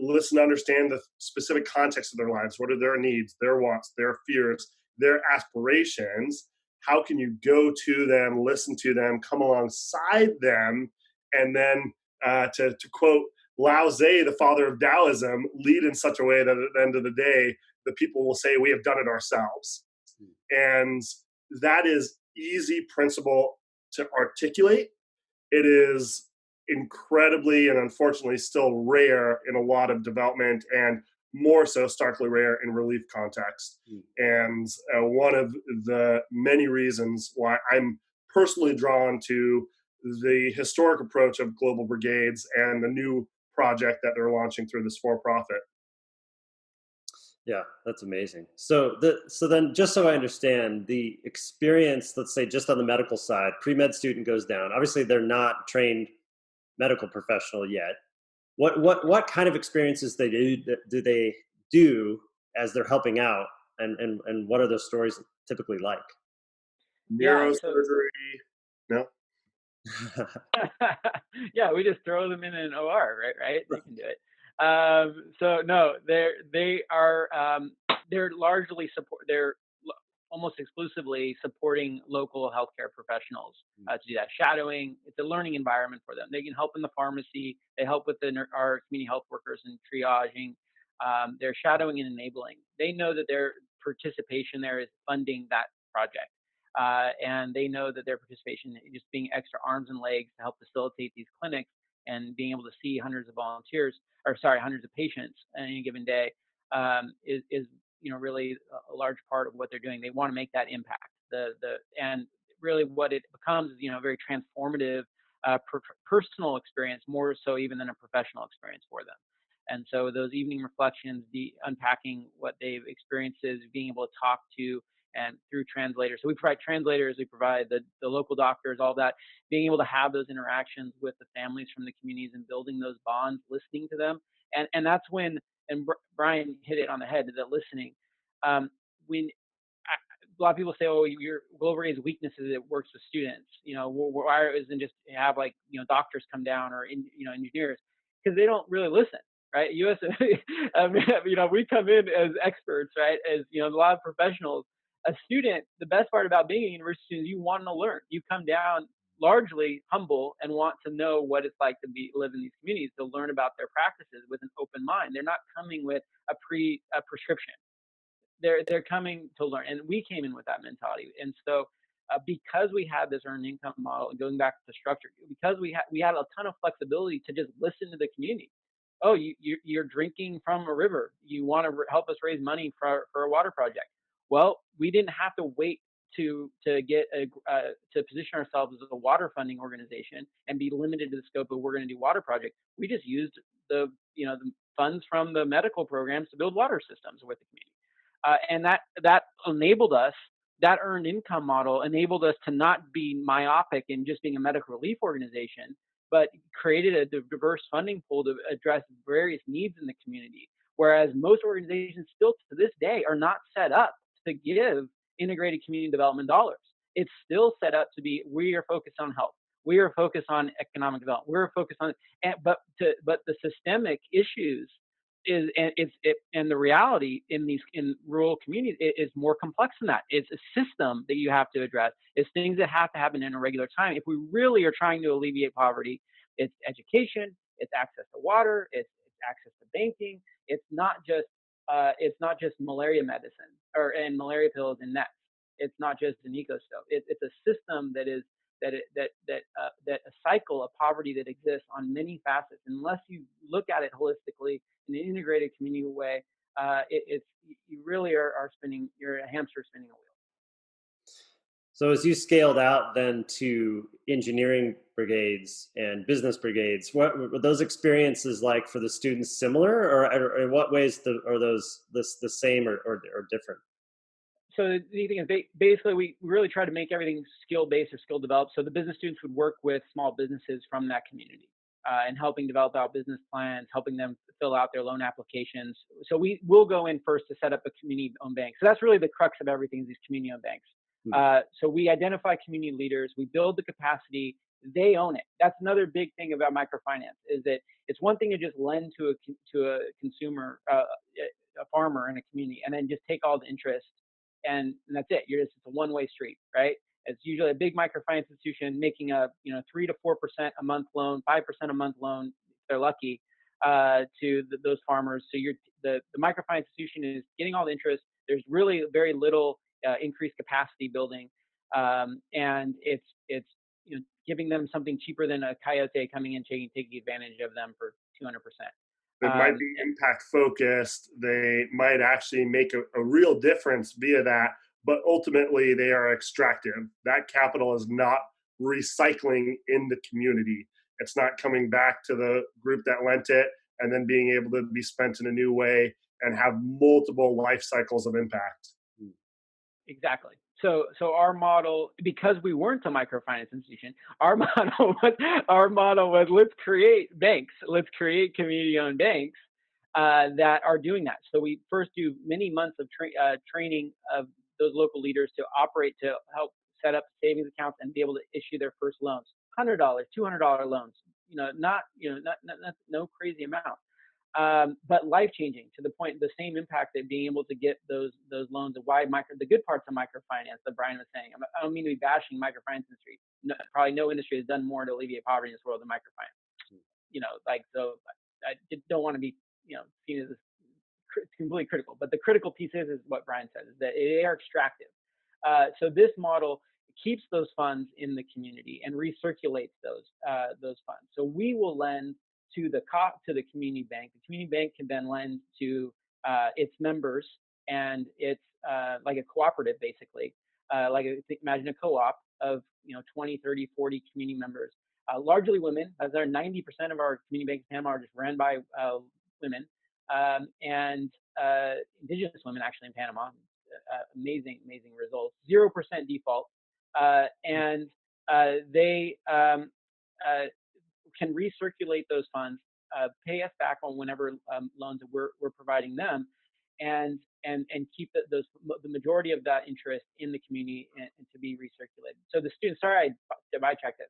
listen to understand the specific context of their lives. What are their needs, their wants, their fears, their aspirations? How can you go to them, listen to them, come alongside them, and then to quote Lao Tse, the father of Taoism, lead in such a way that at the end of the day, the people will say, we have done it ourselves. And that is easy principle to articulate. It is incredibly and unfortunately still rare in a lot of development, and more so starkly rare in relief context. And one of the many reasons why I'm personally drawn to the historic approach of Global Brigades and the new project that they're launching through this for-profit. Yeah, that's amazing. So then, just so I understand the experience, let's say just on the medical side, pre-med student goes down. Obviously, they're not trained medical professional yet. What kind of experiences do they do as they're helping out, and what are those stories typically like? Yeah, so Neurosurgery, no? yeah, we just throw them in an OR, right? Right? They can do it. So no, they are they're largely support. They're almost exclusively supporting local healthcare professionals to do that. Shadowing, it's a learning environment for them. They can help in the pharmacy. They help with our community health workers in triaging. They're shadowing and enabling. They know that their participation there is funding that project. And they know that their participation, just being extra arms and legs to help facilitate these clinics and being able to see hundreds of hundreds of patients on any given day, is really a large part of what they're doing. They want to make that impact. And really what it becomes is a very transformative personal experience, more so even than a professional experience for them. And so those evening reflections, unpacking what they've experienced, being able to talk to and through translators. So we provide translators, we provide the local doctors, all that, being able to have those interactions with the families from the communities and building those bonds, listening to them. And that's when, and Brian hit it on the head, that listening. When a lot of people say, "Oh, your Global Brigade's weakness is it works with students." Why isn't just have doctors come down or engineers? Because they don't really listen, right? US, we come in as experts, right? As a lot of professionals. A student, the best part about being a university student is you want to learn. You come down largely humble and want to know what it's like to live in these communities, to learn about their practices with an open mind. They're not coming with a prescription. They're coming to learn, and we came in with that mentality. And so because we had this earned income model, and going back to the structure, because we had a ton of flexibility to just listen to the community. Oh, you're drinking from a river, you want to help us raise money for a water project. Well, we didn't have to wait to get to position ourselves as a water funding organization and be limited to the scope of we're going to do water projects. We just used the funds from the medical programs to build water systems with the community. And that enabled us, that earned income model enabled us to not be myopic in just being a medical relief organization, but created a diverse funding pool to address various needs in the community. Whereas most organizations still to this day are not set up to give integrated community development dollars. It's still set up to be, we are focused on health. We are focused on economic development. We're focused on, but the systemic issues and the reality in rural communities is more complex than that. It's a system that you have to address. It's things that have to happen in a regular time. If we really are trying to alleviate poverty, it's education, it's access to water, it's access to banking. It's not just malaria medicine and malaria pills and nets. It's not just an eco stove. It's a system that is that a cycle of poverty that exists on many facets. Unless you look at it holistically in an integrated community way, you really are spinning. You're a hamster spinning a wheel. So as you scaled out then to engineering brigades and business brigades, what were those experiences like for the students? Similar, or in what ways are those the same or different? So the thing is, basically, we really try to make everything skill-based or skill-developed. So the business students would work with small businesses from that community and helping develop out business plans, helping them fill out their loan applications. So we will go in first to set up a community-owned bank. So that's really the crux of everything, is these community-owned banks. So we identify community leaders, we build the capacity, they own it. That's another big thing about microfinance, is that it's one thing to just lend to a consumer, a farmer in a community, and then just take all the interest, and that's it. It's a one-way street, right? It's usually a big microfinance institution making a 3 to 4% a month loan, 5% a month loan if they're lucky, to those farmers. So the microfinance institution is getting all the interest. There's really very little increased capacity building, and it's giving them something cheaper than a coyote coming in taking advantage of them for 200%. It might be impact focused. They might actually make a real difference via that, but ultimately they are extractive. That capital is not recycling in the community. It's not coming back to the group that lent it and then being able to be spent in a new way and have multiple life cycles of impact. Exactly. So our model, because we weren't a microfinance institution, our model was let's create banks, let's create community-owned banks that are doing that. So we first do many months of training of those local leaders to operate, to help set up savings accounts and be able to issue their first loans, $100, $200 loans. Not no crazy amount. But life-changing to the point, the same impact that being able to get those loans. The good parts of microfinance that Brian was saying. I don't mean to be bashing microfinance industry. Probably no industry has done more to alleviate poverty in this world than microfinance. So I don't want to be seen as completely critical. But the critical piece is what Brian said, is that they are extractive. So this model keeps those funds in the community and recirculates those funds. So we will lend to the community bank. The community bank can then lend to its members, and it's like a cooperative, basically. Imagine a co-op of 20, 30, 40 community members, largely women, as are 90% of our community banks in Panama are just ran by women, and indigenous women actually in Panama. Amazing results. 0% default, and they can recirculate those funds, pay us back on whenever loans that we're providing them, and keep the majority of that interest in the community and to be recirculated. So the students, sorry, I checked it.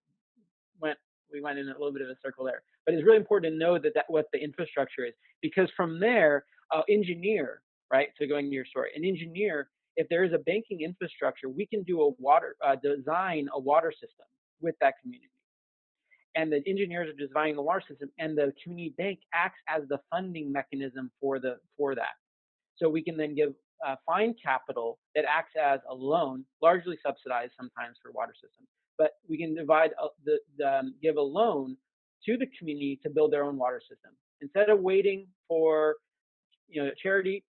We went in a little bit of a circle there, but it's really important to know that what the infrastructure is, because from there, engineer, right? So going to your story, an engineer, if there is a banking infrastructure, we can do design a water system with that community. And the engineers are designing the water system, and the community bank acts as the funding mechanism for that. So we can then give find capital that acts as a loan, largely subsidized sometimes for water system. But we can give a loan to the community to build their own water system instead of waiting for charity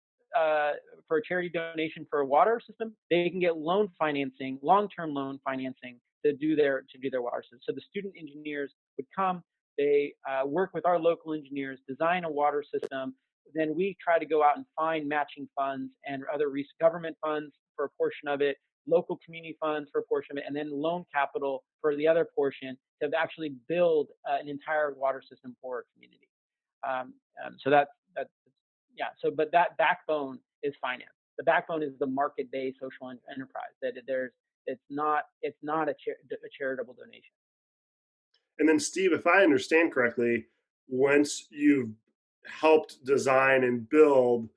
for a charity donation for a water system. They can get loan financing, long-term loan financing to do their water system. So the student engineers would come, they work with our local engineers, design a water system. Then we try to go out and find matching funds and other government funds for a portion of it, local community funds for a portion of it, and then loan capital for the other portion to actually build an entire water system for our community. But that backbone is finance. The backbone is the market-based social enterprise. It's not a charitable donation. And then, Steve, if I understand correctly, once you've helped design and build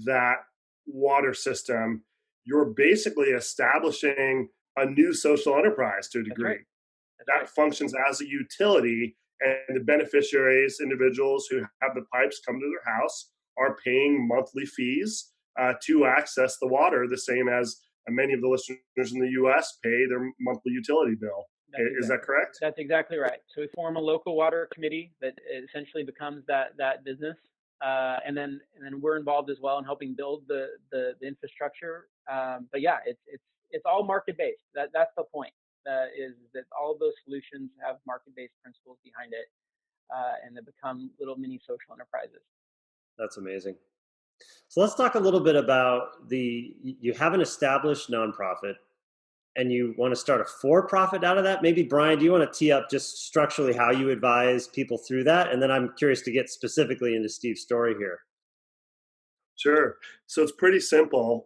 that water system, you're basically establishing a new social enterprise to a degree. That functions as a utility, and the beneficiaries, individuals who have the pipes come to their house, are paying monthly fees to access the water, the same as many of the listeners in the U.S. pay their monthly utility bill. Is that correct? That's exactly right. So we form a local water committee that essentially becomes that business, and then we're involved as well in helping build the infrastructure. But yeah, it's all market based. That's the point. Is that all of those solutions have market based principles behind it, and they become little mini social enterprises. That's amazing. So let's talk a little bit about you have an established nonprofit and you want to start a for-profit out of that. Maybe Brian, do you want to tee up just structurally how you advise people through that? And then I'm curious to get specifically into Steve's story here. Sure. So it's pretty simple.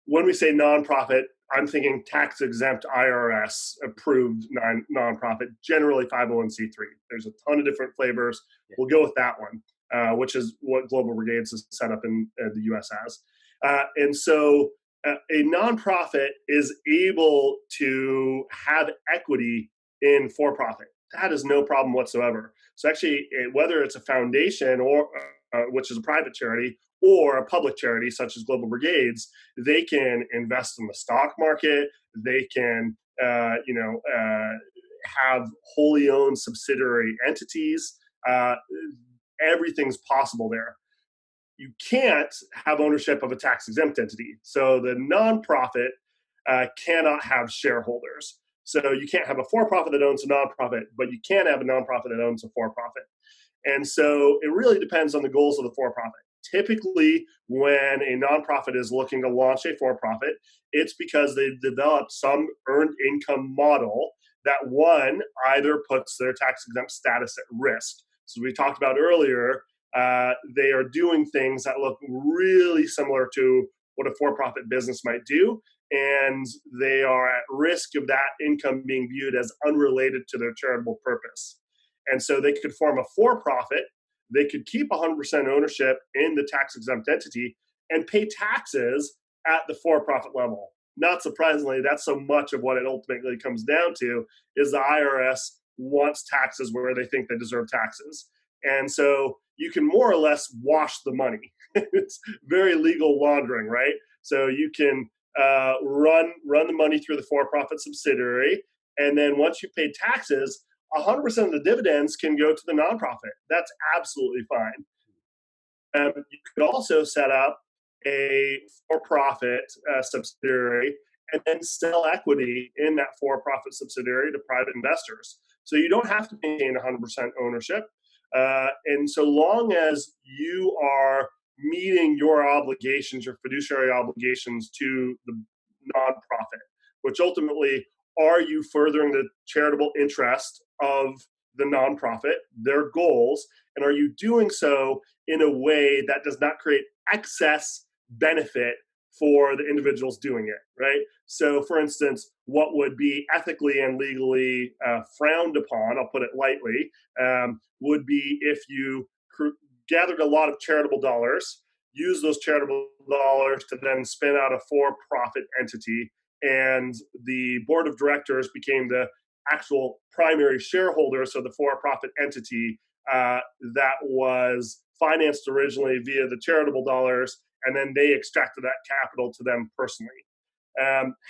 When we say nonprofit, I'm thinking tax-exempt IRS approved nonprofit, generally 501c3. There's a ton of different flavors. We'll go with that one, which is what Global Brigades is set up in the U.S. as. And so a nonprofit is able to have equity in for-profit. That is no problem whatsoever. So actually, whether it's a foundation or which is a private charity, or a public charity such as Global Brigades, they can invest in the stock market. They can have wholly owned subsidiary entities. Everything's possible there. You can't have ownership of a tax exempt entity. So the nonprofit cannot have shareholders. So you can't have a for-profit that owns a nonprofit, but you can have a nonprofit that owns a for-profit. And so it really depends on the goals of the for-profit. Typically, when a nonprofit is looking to launch a for-profit, it's because they've developed some earned income model that, one, either puts their tax exempt status at risk. So we talked about earlier, they are doing things that look really similar to what a for-profit business might do, and they are at risk of that income being viewed as unrelated to their charitable purpose. And so they could form a for-profit, they could keep 100% ownership in the tax-exempt entity and pay taxes at the for-profit level. Not surprisingly, that's so much of what it ultimately comes down to is the IRS wants taxes where they think they deserve taxes. And so you can more or less wash the money. It's very legal laundering, right? So you can run the money through the for-profit subsidiary, and then once you pay taxes, 100% of the dividends can go to the nonprofit. That's absolutely fine. You could also set up a for-profit subsidiary and then sell equity in that for-profit subsidiary to private investors. So you don't have to maintain 100% ownership. And so long as you are meeting your obligations, your fiduciary obligations to the nonprofit, which ultimately, are you furthering the charitable interest of the nonprofit, their goals, and are you doing so in a way that does not create excess benefit for the individuals doing it, right? So, for instance, what would be ethically and legally frowned upon, I'll put it lightly, would be if you gathered a lot of charitable dollars, use those charitable dollars to then spin out a for-profit entity, and the board of directors became the actual primary shareholder, so the for-profit entity that was financed originally via the charitable dollars, and then they extracted that capital to them personally.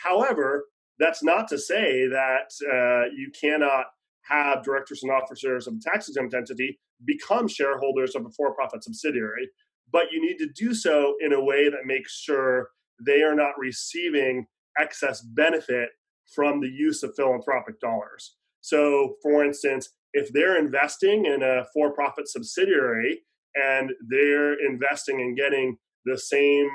However, that's not to say that you cannot have directors and officers of a tax-exempt entity become shareholders of a for-profit subsidiary, but you need to do so in a way that makes sure they are not receiving excess benefit from the use of philanthropic dollars. So, for instance, if they're investing in a for-profit subsidiary and they're investing and getting the same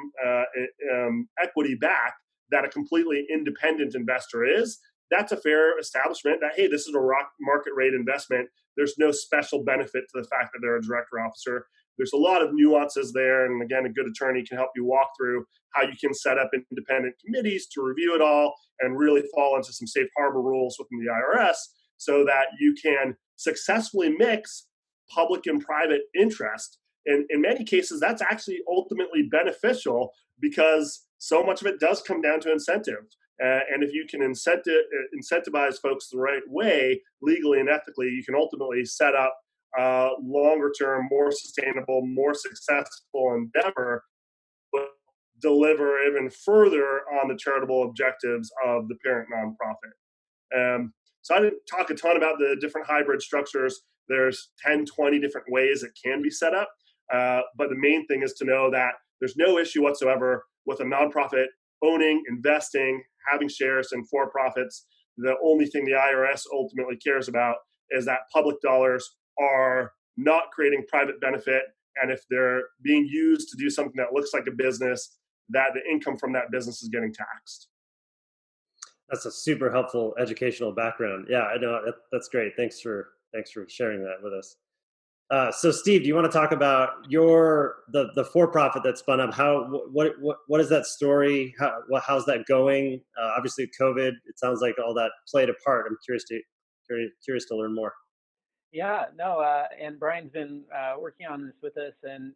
equity back that a completely independent investor is, that's a fair establishment that, hey, this is a market rate investment. There's no special benefit to the fact that they're a director officer. There's a lot of nuances there. And again, a good attorney can help you walk through how you can set up independent committees to review it all and really fall into some safe harbor rules within the IRS so that you can successfully mix public and private interest. And in many cases, that's actually ultimately beneficial because so much of it does come down to incentive. And if you can incentivize folks the right way, legally and ethically, you can ultimately set up longer term, more sustainable, more successful endeavor, but deliver even further on the charitable objectives of the parent nonprofit. So I didn't talk a ton about the different hybrid structures. There's 10, 20 different ways it can be set up. But the main thing is to know that there's no issue whatsoever with a nonprofit owning, investing, having shares in for-profits. The only thing the IRS ultimately cares about is that public dollars are not creating private benefit. And if they're being used to do something that looks like a business, that the income from that business is getting taxed. That's a super helpful educational background. Yeah, I know that's great. Thanks for sharing that with us. So, Steve, do you want to talk about the for-profit that spun up? What is that story? How's that going? Obviously, COVID. It sounds like all that played a part. I'm curious to learn more. Yeah, no, and Brian's been working on this with us, and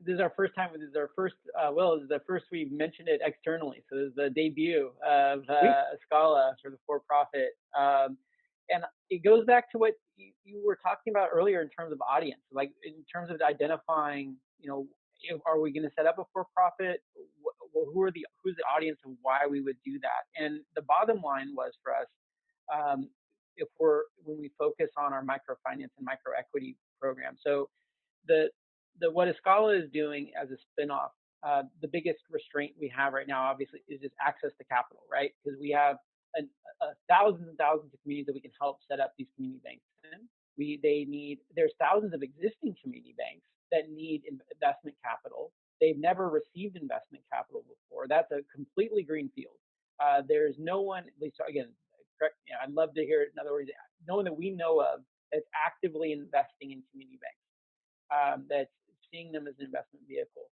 this is our first time. This is our first. This is the first we've mentioned it externally. So this is the debut of Eskala for the for-profit, and it goes back to what you were talking about earlier in terms of audience, like in terms of identifying, are we going to set up a for-profit? Who's the audience and why we would do that? And the bottom line was for us, um, when we focus on our microfinance and microequity program. So the what Eskala is doing as a spinoff, the biggest restraint we have right now, obviously, is just access to capital, right? Because we have thousands and thousands of communities that we can help set up these community banks in. There's thousands of existing community banks that need investment capital. They've never received investment capital before. That's a completely green field. There's no one, at least again, correct. I'd love to hear it. In other words, no one that we know of that's actively investing in community banks, that's seeing them as an investment vehicle.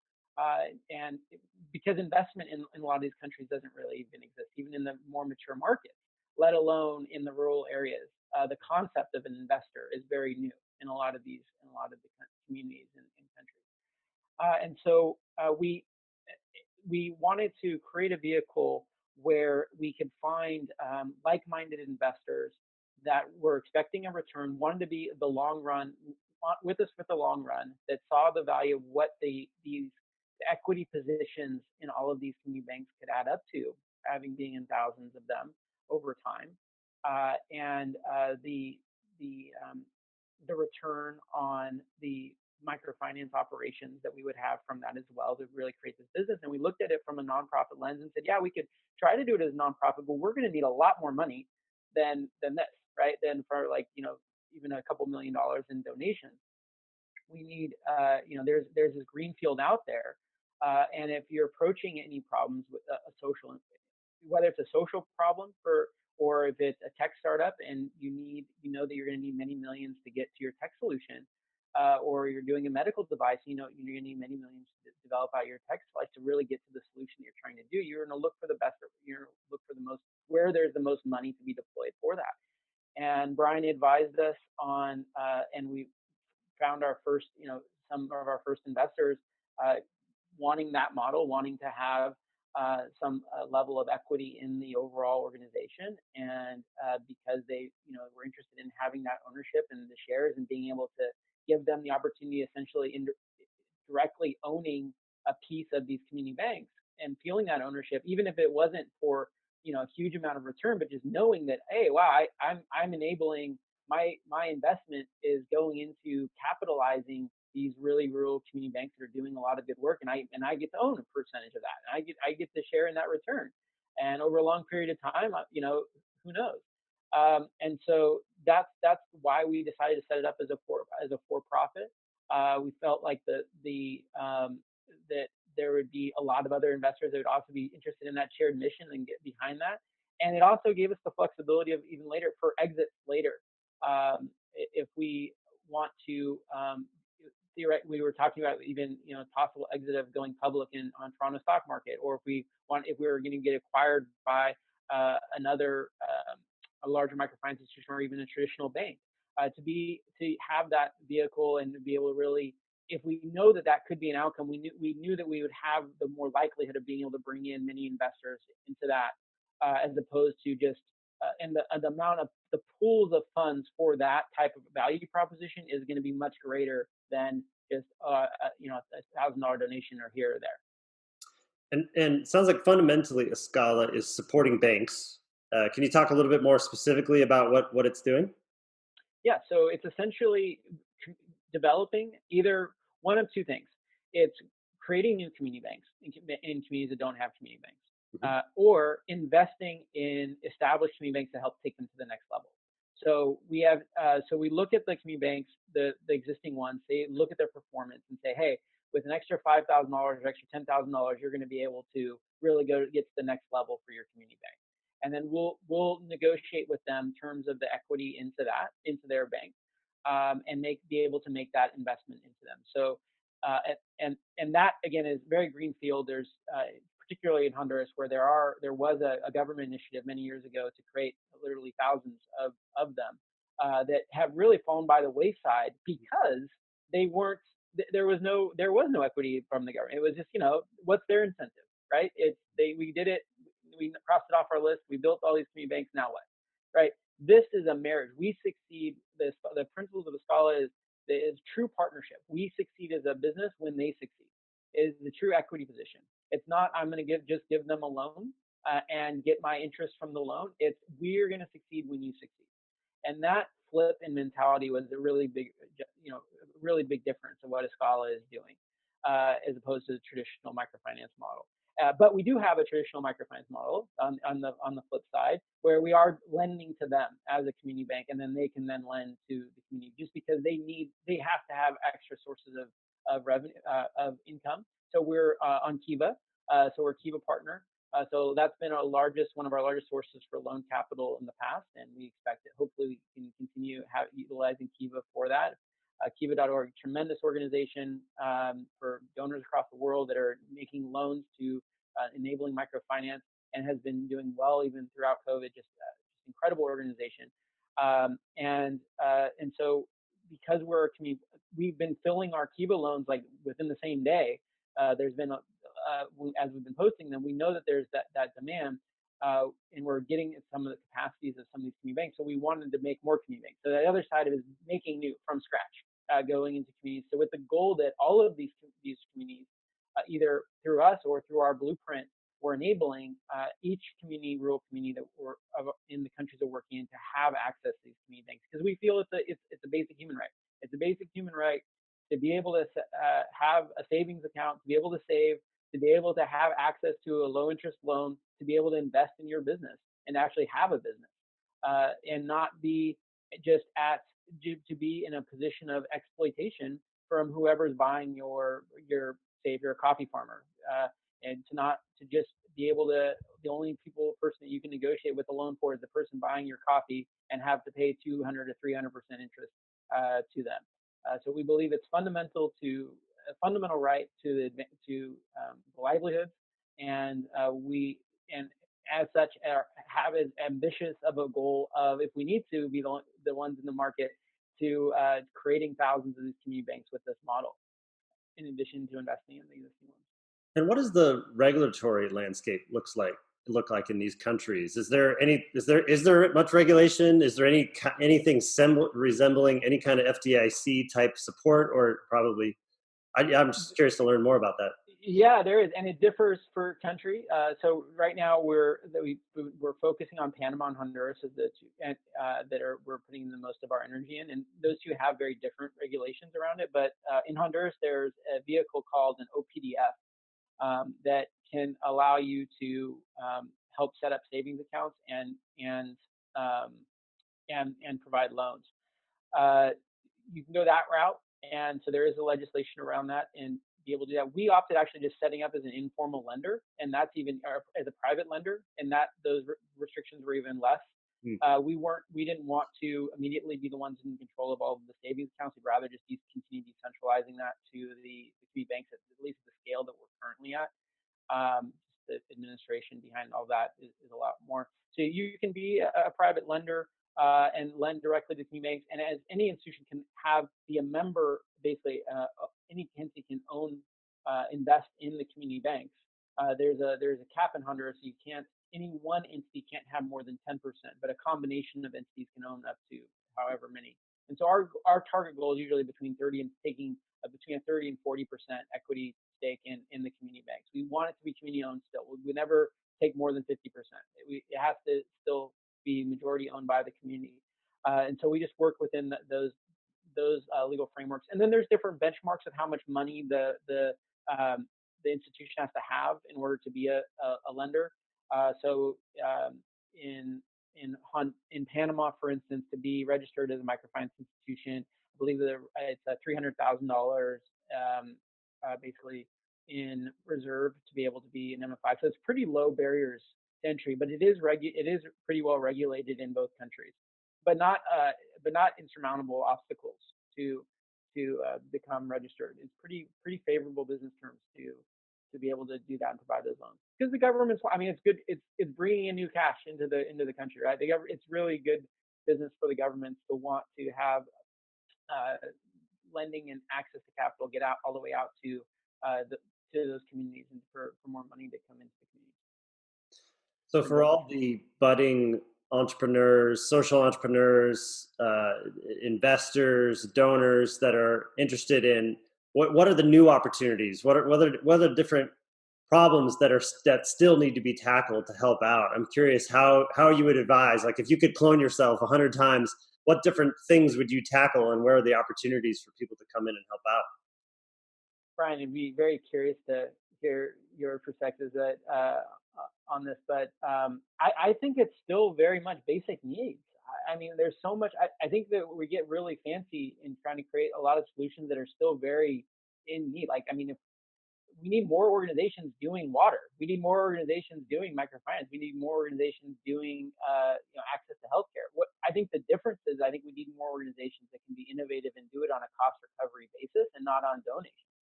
And because investment in a lot of these countries doesn't really even exist, even in the more mature markets, let alone in the rural areas. The concept of an investor is very new in a lot of the communities and countries. And so we wanted to create a vehicle where we could find like-minded investors that were expecting a return, wanted to be the long run with us for the long run, that saw the value of what these equity positions in all of these community banks could add up to, having been in thousands of them over time, and the return on the microfinance operations that we would have from that as well to really create this business. And we looked at it from a nonprofit lens and said, yeah, we could try to do it as a nonprofit, but we're going to need a lot more money than this, right? Than for even a couple $1 million in donations. We need, there's this green field out there. And if you're approaching any problems with a social, whether it's a social problem or if it's a tech startup and you know that you're going to need many millions to get to your tech solution, or you're doing a medical device, you're going to need many millions to develop out your tech device to really get to the solution that you're trying to do. You're going to look for the best, you're going to look for the most, where there's the most money to be deployed for that. And Brian advised us on, and we found our first, some of our first investors wanting that model, wanting to have some level of equity in the overall organization, and because they, were interested in having that ownership and the shares and being able to give them the opportunity, essentially directly owning a piece of these community banks and feeling that ownership, even if it wasn't for a huge amount of return, but just knowing that, hey, wow, I'm enabling my investment is going into capitalizing these really rural community banks that are doing a lot of good work, and I get to own a percentage of that, and I get to share in that return, and over a long period of time, who knows. And so that's why we decided to set it up as a for-profit. We felt like that there would be a lot of other investors that would also be interested in that shared mission and get behind that. And it also gave us the flexibility of even later for exits later. If we want to, we were talking about even possible exit of going public on Toronto stock market, or if we were going to get acquired by another a larger microfinance institution or even a traditional bank, to have that vehicle and to be able to really, if we know that could be an outcome, we knew that we would have the more likelihood of being able to bring in many investors into that, as opposed to just and the amount of the pools of funds for that type of value proposition is going to be much greater than just $1,000 donation or here or there. And it sounds like fundamentally Eskala is supporting banks. Can you talk a little bit more specifically about what it's doing? Yeah, so it's essentially developing either one of two things. It's creating new community banks in communities that don't have community banks, or investing in established community banks to help take them to the next level. So we have, we look at the community banks, the existing ones. They look at their performance and say, hey, with an extra $5,000 or extra $10,000, you're going to be able to really get to the next level for your community bank. And then we'll negotiate with them terms of the equity into their bank, and be able to make that investment into them. So and that again is very greenfield. There's particularly in Honduras, where there was a government initiative many years ago to create literally thousands of them that have really fallen by the wayside because there was no equity from the government. It was just what's their incentive, right? We did it, we crossed it off our list, we built all these community banks, now what, right? This is a marriage. We succeed. The principles of Eskala is true partnership. We succeed as a business when they succeed. is the true equity position. It's not I'm going to just give them a loan and get my interest from the loan. It's we're going to succeed when you succeed. And that flip in mentality was a really big, really big difference of what Eskala is doing, as opposed to the traditional microfinance model. But we do have a traditional microfinance model on the flip side, where we are lending to them as a community bank, and then they can then lend to the community, just because they have to have extra sources of revenue, of income. So we're on Kiva, so we're a Kiva partner. So that's been one of our largest sources for loan capital in the past, and we expect that hopefully we can continue utilizing Kiva for that. Kiva.org, tremendous organization for donors across the world that are making loans to enabling microfinance, and has been doing well even throughout COVID. Just incredible organization. And so because we're a community, we've been filling our Kiva loans like within the same day. There's been as we've been posting them, we know that there's that demand, and we're getting some of the capacities of some of these community banks. So we wanted to make more community banks. So the other side of it is making new from scratch, going into communities. So with the goal that all of these communities, either through us or through our blueprint, we're enabling each rural community that we're in the countries that we're working in to have access to these community banks, because we feel it's a basic human right. It's a basic human right to be able to have a savings account, to be able to save, to be able to have access to a low interest loan, to be able to invest in your business and actually have a business, and not be just to be in a position of exploitation from whoever's buying your say if you're a coffee farmer, and to just be able to, the only person that you can negotiate with a loan for is the person buying your coffee, and have to pay 200 to 300% interest to them. So we believe it's a fundamental right to the livelihood, and as such have as ambitious of a goal of, if we need to, be the ones in the market to creating thousands of these community banks with this model, in addition to investing in the existing ones. And what does the regulatory landscape look like in these countries? Is there much regulation? Is there anything resembling any kind of FDIC type support, or probably? I'm just curious to learn more about that. Yeah, there is, and it differs per country. So right now we're focusing on Panama and Honduras as the two we're putting the most of our energy in, and those two have very different regulations around it. But in Honduras, there's a vehicle called an OPDF that can allow you to help set up savings accounts and provide loans. You can go that route, and so there is a legislation around that, and be able to do that. We opted actually just setting up as an informal lender, and that's even as a private lender, and that those restrictions were even less. We didn't want to immediately be the ones in control of all of the savings accounts. We'd rather just continue decentralizing that to the community banks, at least the scale that we're currently at. The administration behind all that is a lot more. So you can be a private lender and lend directly to community banks, and as any institution can be a member, basically any entity can invest in the community banks. There's a cap in Honduras, so any one entity can't have more than 10%, but a combination of entities can own up to however many. And so our target goal is usually between 30 and 40% equity stake in the community banks. We want it to be community owned still. We never take more than 50%. It has to still be majority owned by the community. And so we just work within those legal frameworks. And then there's different benchmarks of how much money the institution has to have in order to be a lender. So in Panama, for instance, to be registered as a microfinance institution, I believe that it's $300,000 basically in reserve to be able to be an MFI. So it's pretty low barriers to entry, but it is pretty well regulated in both countries, but not insurmountable obstacles to become registered. It's pretty favorable business terms to be able to do that and provide those loans, because the government's, it's good. It's bringing in new cash into the country, right? It's really good business for the governments to want to have lending and access to capital get out all the way out to those communities, and for more money to come into the community. So for all the budding entrepreneurs, social entrepreneurs, investors, donors that are interested in what are the new opportunities? What are the different problems that still need to be tackled to help out? I'm curious how you would advise, like if you could clone yourself 100 times, what different things would you tackle, and where are the opportunities for people to come in and help out? Brian, I'd be very curious to hear your perspectives on this, but I think it's still very much basic needs. I mean, there's so much. I think that we get really fancy in trying to create a lot of solutions that are still very in need. Like, I mean, if we need more organizations doing water, we need more organizations doing microfinance, we need more organizations doing access to healthcare. What I think the difference is, I think we need more organizations that can be innovative and do it on a cost recovery basis and not on donations.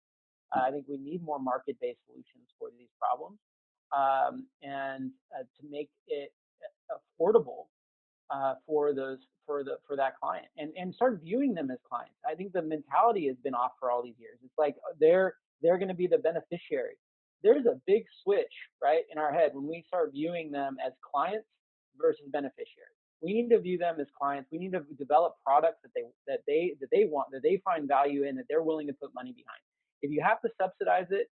I think we need more market-based solutions for these problems, and to make it affordable for that client, and start viewing them as clients. I think the mentality has been off for all these years. It's like they're going to be the beneficiary. There's a big switch, right, in our head when we start viewing them as clients versus beneficiaries. We need to view them as clients. We need to develop products that they want, that they find value in, that they're willing to put money behind. If you have to subsidize it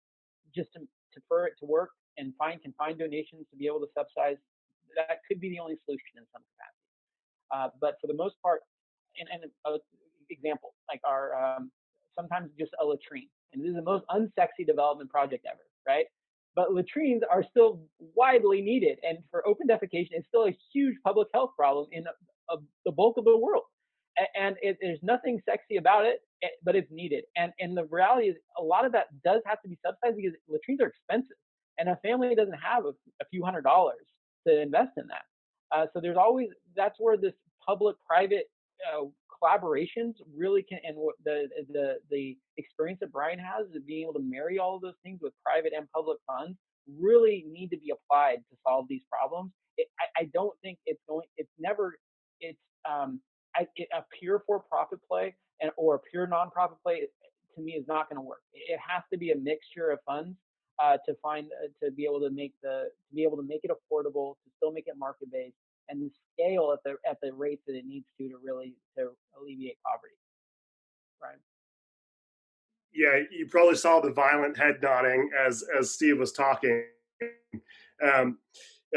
just for it to work, and can find donations to be able to subsidize, that could be the only solution in some capacity. But for the most part, and example, like our sometimes just a latrine, and this is the most unsexy development project ever, right? But latrines are still widely needed, and for open defecation, it's still a huge public health problem in the bulk of the world. And there's nothing sexy about it, but it's needed. And the reality is, a lot of that does have to be subsidized because latrines are expensive, and a family doesn't have a few $100s to invest in that. So that's where this public-private collaborations really can, and what the experience that Brian has of being able to marry all of those things with private and public funds really need to be applied to solve these problems. I don't think it's a pure for-profit play or a pure nonprofit play, to me, is not going to work. It has to be a mixture of funds to be able to make it affordable, to still make it market-based, and to scale at the rates that it needs to alleviate poverty. Right. Yeah, you probably saw the violent head nodding as Steve was talking. Um,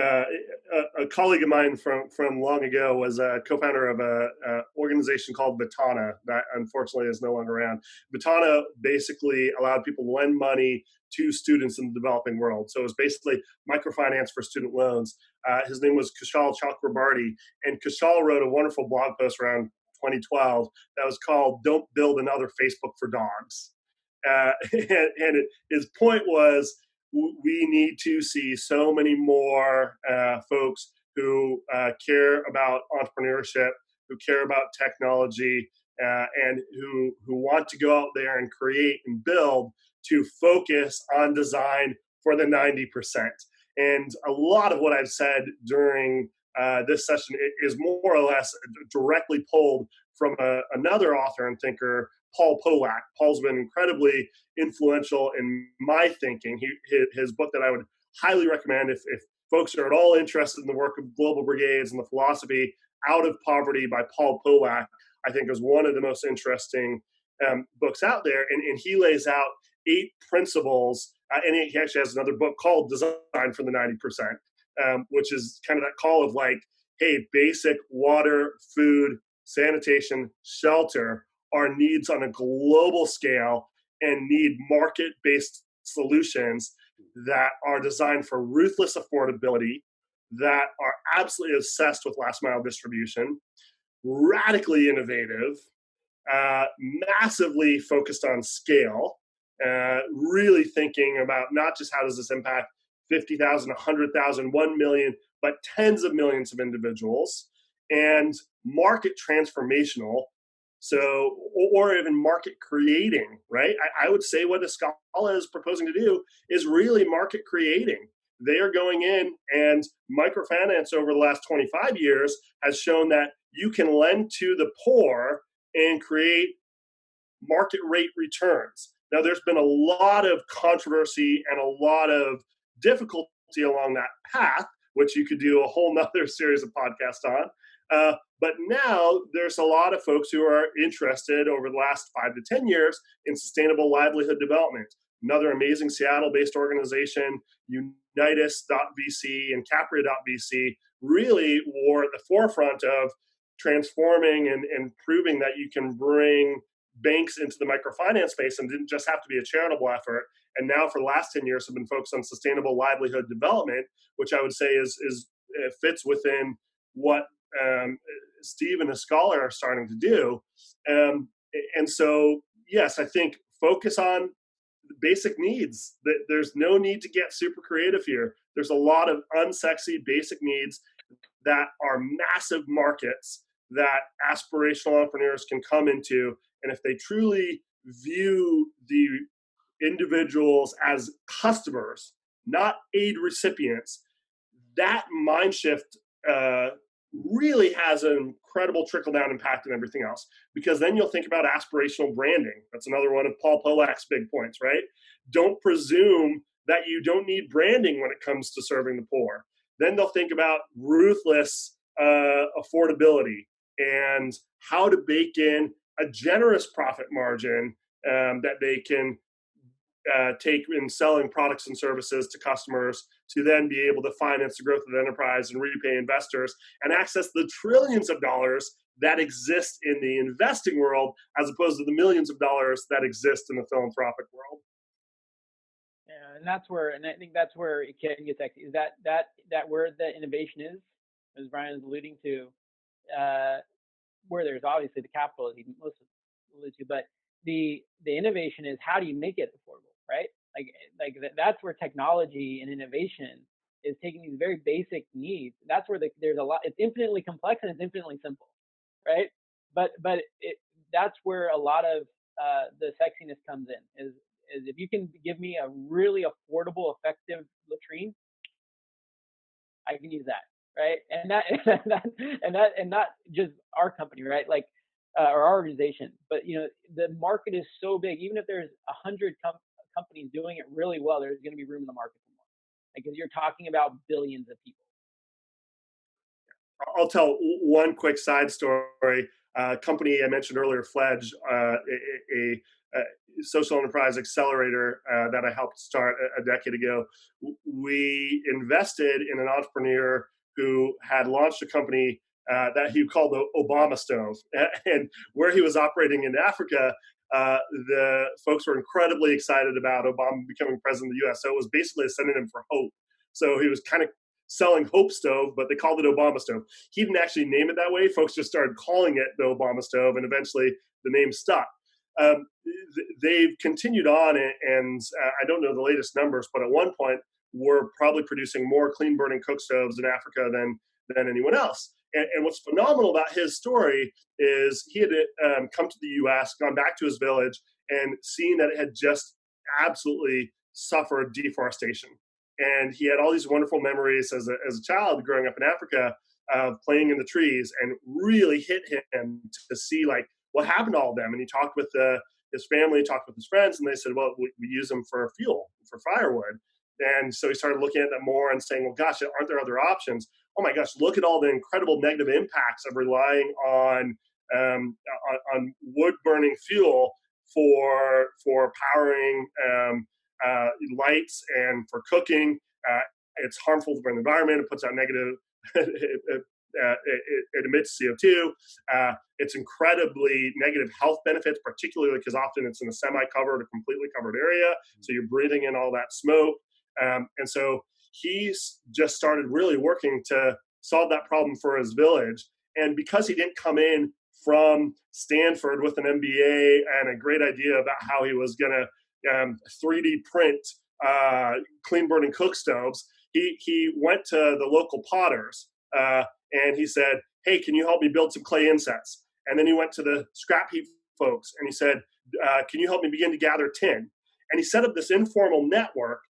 a colleague of mine from long ago was a co-founder of a organization called Batana that unfortunately is no longer around. Batana basically allowed people to lend money to students in the developing world. So it was basically microfinance for student loans. His name was Kushal Chakrabarty, and Kushal wrote a wonderful blog post around 2012 that was called "Don't Build Another Facebook for Dogs." His point was, we need to see so many more folks who care about entrepreneurship, who care about technology, and who want to go out there and create and build, to focus on design for the 90%. And a lot of what I've said during this session is more or less directly pulled from another author and thinker, Paul Polak. Paul's been incredibly influential in my thinking. His book that I would highly recommend if folks are at all interested in the work of Global Brigades and the philosophy Out of Poverty by Paul Polak, I think is one of the most interesting books out there. And he lays out 8 principles, and he actually has another book called Design for the 90%, which is kind of that call of like, hey, basic water, food, sanitation, shelter are needs on a global scale, and need market-based solutions that are designed for ruthless affordability, that are absolutely obsessed with last mile distribution, radically innovative, massively focused on scale, really thinking about not just how does this impact 50,000, 100,000, 1 million, but tens of millions of individuals, and market transformational. So, or even market creating, right? I would say what Eskala is proposing to do is really market creating. They are going in, and microfinance over the last 25 years has shown that you can lend to the poor and create market rate returns. Now, there's been a lot of controversy and a lot of difficulty along that path, which you could do a whole nother series of podcasts on. But now there's a lot of folks who are interested over the last 5 to 10 years in sustainable livelihood development. Another amazing Seattle-based organization, Unitas.vc and Capria.vc, really were at the forefront of transforming and proving that you can bring banks into the microfinance space and didn't just have to be a charitable effort. And now for the last 10 years have been focused on sustainable livelihood development, which I would say fits within what Steve and Eskala are starting to do. And so, yes, I think focus on the basic needs. There's no need to get super creative here. There's a lot of unsexy basic needs that are massive markets that aspirational entrepreneurs can come into. And if they truly view the individuals as customers, not aid recipients, that mind shift really has an incredible trickle-down impact on everything else. Because then you'll think about aspirational branding. That's another one of Paul Polak's big points, right? Don't presume that you don't need branding when it comes to serving the poor. Then they'll think about ruthless affordability and how to bake in a generous profit margin that they can take in selling products and services to customers to then be able to finance the growth of the enterprise and repay investors and access the trillions of dollars that exist in the investing world as opposed to the millions of dollars that exist in the philanthropic world. Yeah, and I think that's where it can get sexy. Is that where the innovation is, as Brian is alluding to, where there's obviously the capital, as he most alluded to, but the innovation is how do you make it affordable, right? Like that's where technology and innovation is taking these very basic needs. That's where there's a lot. It's infinitely complex and it's infinitely simple, right? But that's where a lot of the sexiness comes in. Is if you can give me a really affordable, effective latrine, I can use that, right? And not just our company, right? Like or our organization, but the market is so big. Even if there's 100 companies doing it really well, there's going to be room in the market for more, because you're talking about billions of people. I'll tell one quick side story. Company I mentioned earlier, Fledge, a social enterprise accelerator that I helped start a decade ago. We invested in an entrepreneur who had launched a company that he called the Obama stove. And where he was operating in Africa, the folks were incredibly excited about Obama becoming president of the US. So it was basically a synonym for hope. So he was kind of selling Hope Stove, but they called it Obama Stove. He didn't actually name it that way. Folks just started calling it the Obama Stove, and eventually the name stuck. They've continued on, and I don't know the latest numbers, but at one point were probably producing more clean burning cook stoves in Africa than anyone else. And what's phenomenal about his story is he had come to the U.S., gone back to his village, and seen that it had just absolutely suffered deforestation. And he had all these wonderful memories as a child growing up in Africa, playing in the trees, and really hit him to see like what happened to all of them. And he talked with his family, talked with his friends, and they said, well, we use them for fuel, for firewood. And so he started looking at that more and saying, well, gosh, aren't there other options? Oh my gosh, look at all the incredible negative impacts of relying on wood burning fuel for powering lights and for cooking. It's harmful for the environment. It puts out negative, it emits CO2. It's incredibly negative health benefits, particularly because often it's in a semi-covered or completely covered area. So you're breathing in all that smoke. And so he's just started really working to solve that problem for his village. And because he didn't come in from Stanford with an MBA and a great idea about how he was going to 3D print clean burning cook stoves, he went to the local potters and he said, hey, can you help me build some clay insets? And then he went to the scrap heap folks and he said, can you help me begin to gather tin? And he set up this informal network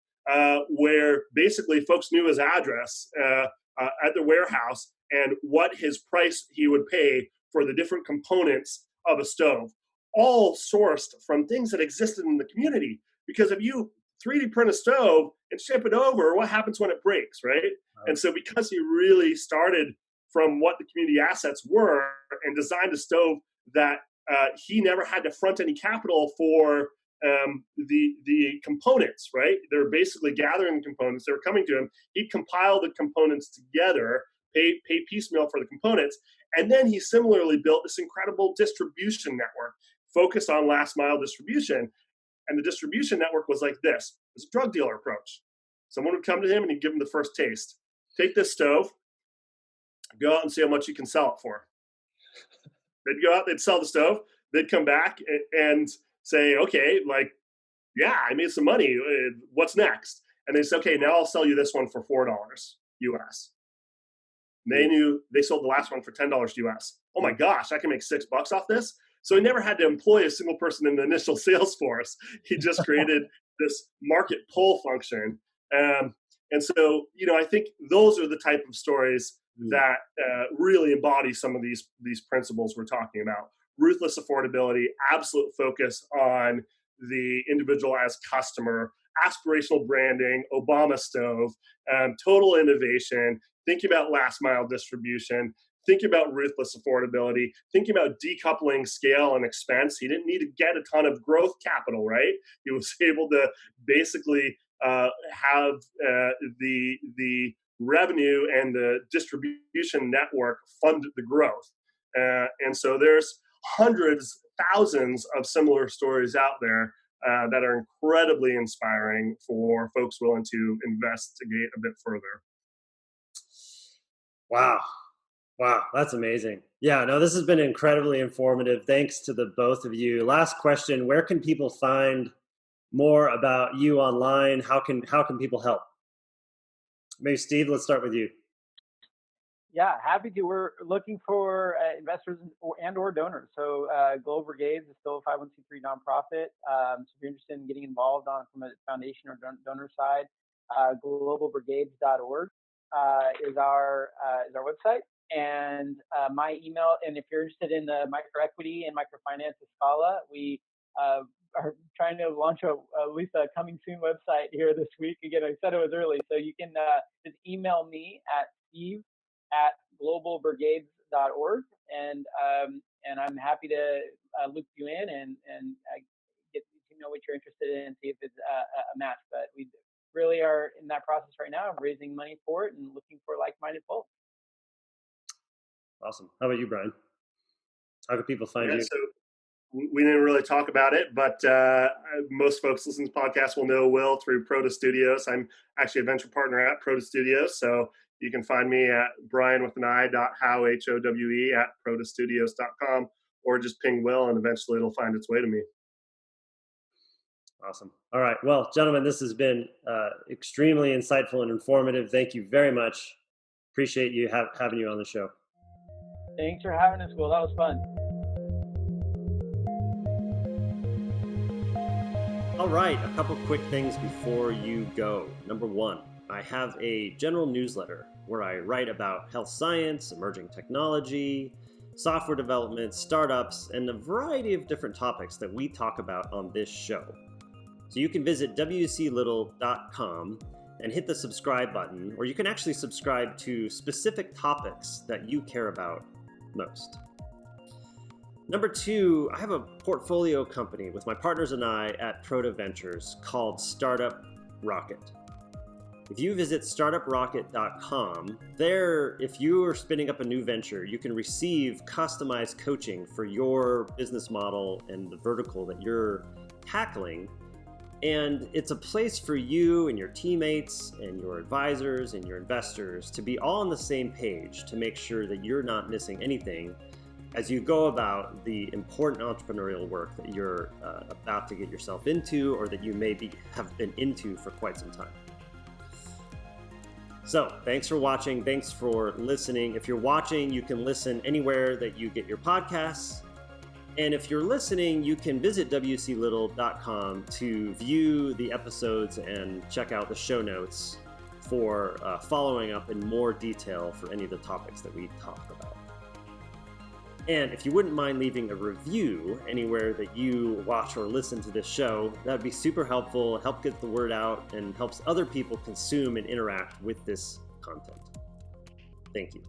where basically folks knew his address at the warehouse and what his price he would pay for the different components of a stove, all sourced from things that existed in the community. Because if you 3D print a stove and ship it over. What happens when it breaks, right? And so because he really started from what the community assets were and designed a stove that he never had to front any capital for the components, right? They're basically gathering the components. They were coming to him. He'd compile the components together, pay piecemeal for the components. And then he similarly built this incredible distribution network focused on last mile distribution. And the distribution network was like this. It was a drug dealer approach. Someone would come to him and he'd give him the first taste. Take this stove, go out and see how much you can sell it for. They'd go out, they'd sell the stove, they'd come back and say, okay, like, yeah, I made some money. What's next? And they say, okay, now I'll sell you this one for $4 US. And they sold the last one for $10 US. Oh my gosh, I can make $6 off this. So he never had to employ a single person in the initial sales force. He just created this market pull function. And so, I think those are the type of stories that really embody some of these principles we're talking about. Ruthless affordability, absolute focus on the individual as customer, aspirational branding, Obama stove, total innovation, thinking about last mile distribution, thinking about ruthless affordability, thinking about decoupling scale and expense. He didn't need to get a ton of growth capital, right? He was able to basically have the revenue and the distribution network fund the growth. And so there's hundreds, thousands of similar stories out there that are incredibly inspiring for folks willing to investigate a bit further. Wow, that's amazing. Yeah, no, this has been incredibly informative. Thanks to the both of you. Last question, where can people find more about you online? How can people help? Maybe Steve, let's start with you. Yeah, happy to. We're looking for investors and or donors. So Global Brigades is still a 501c3 nonprofit. So if you're interested in getting involved from a foundation or donor side, globalbrigades.org is our website. And my email, and if you're interested in the microequity and microfinance Eskala, we are trying to launch at least a coming soon website here this week. Again, I said it was early, so you can just email me at steve@globalbrigades.org, and I'm happy to loop you in and get to know what you're interested in and see if it's a match. But we really are in that process right now of raising money for it and looking for like-minded folks. Awesome. How about you, Brian? How can people find you? So we didn't really talk about it, but most folks listening to the podcast will know Will through Proto Studios. I'm actually a venture partner at Proto Studios, so you can find me at brian.howe, H-O-W-E, at protostudios.com, or just ping Will, and eventually it'll find its way to me. Awesome. All right. Well, gentlemen, this has been extremely insightful and informative. Thank you very much. Appreciate you having you on the show. Thanks for having us, Will. That was fun. All right, a couple quick things before you go. Number one, I have a general newsletter where I write about health science, emerging technology, software development, startups, and a variety of different topics that we talk about on this show. So you can visit wclittle.com and hit the subscribe button, or you can actually subscribe to specific topics that you care about most. Number two, I have a portfolio company with my partners and I at Proto Ventures called Startup Rocket. If you visit startuprocket.com, there, if you are spinning up a new venture, you can receive customized coaching for your business model and the vertical that you're tackling. And it's a place for you and your teammates and your advisors and your investors to be all on the same page to make sure that you're not missing anything as you go about the important entrepreneurial work that you're about to get yourself into, or that you have been into for quite some time. So thanks for watching. Thanks for listening. If you're watching, you can listen anywhere that you get your podcasts. And if you're listening, you can visit wclittle.com to view the episodes and check out the show notes for following up in more detail for any of the topics that we talked about. And if you wouldn't mind leaving a review anywhere that you watch or listen to this show, that would be super helpful, help get the word out, and helps other people consume and interact with this content. Thank you.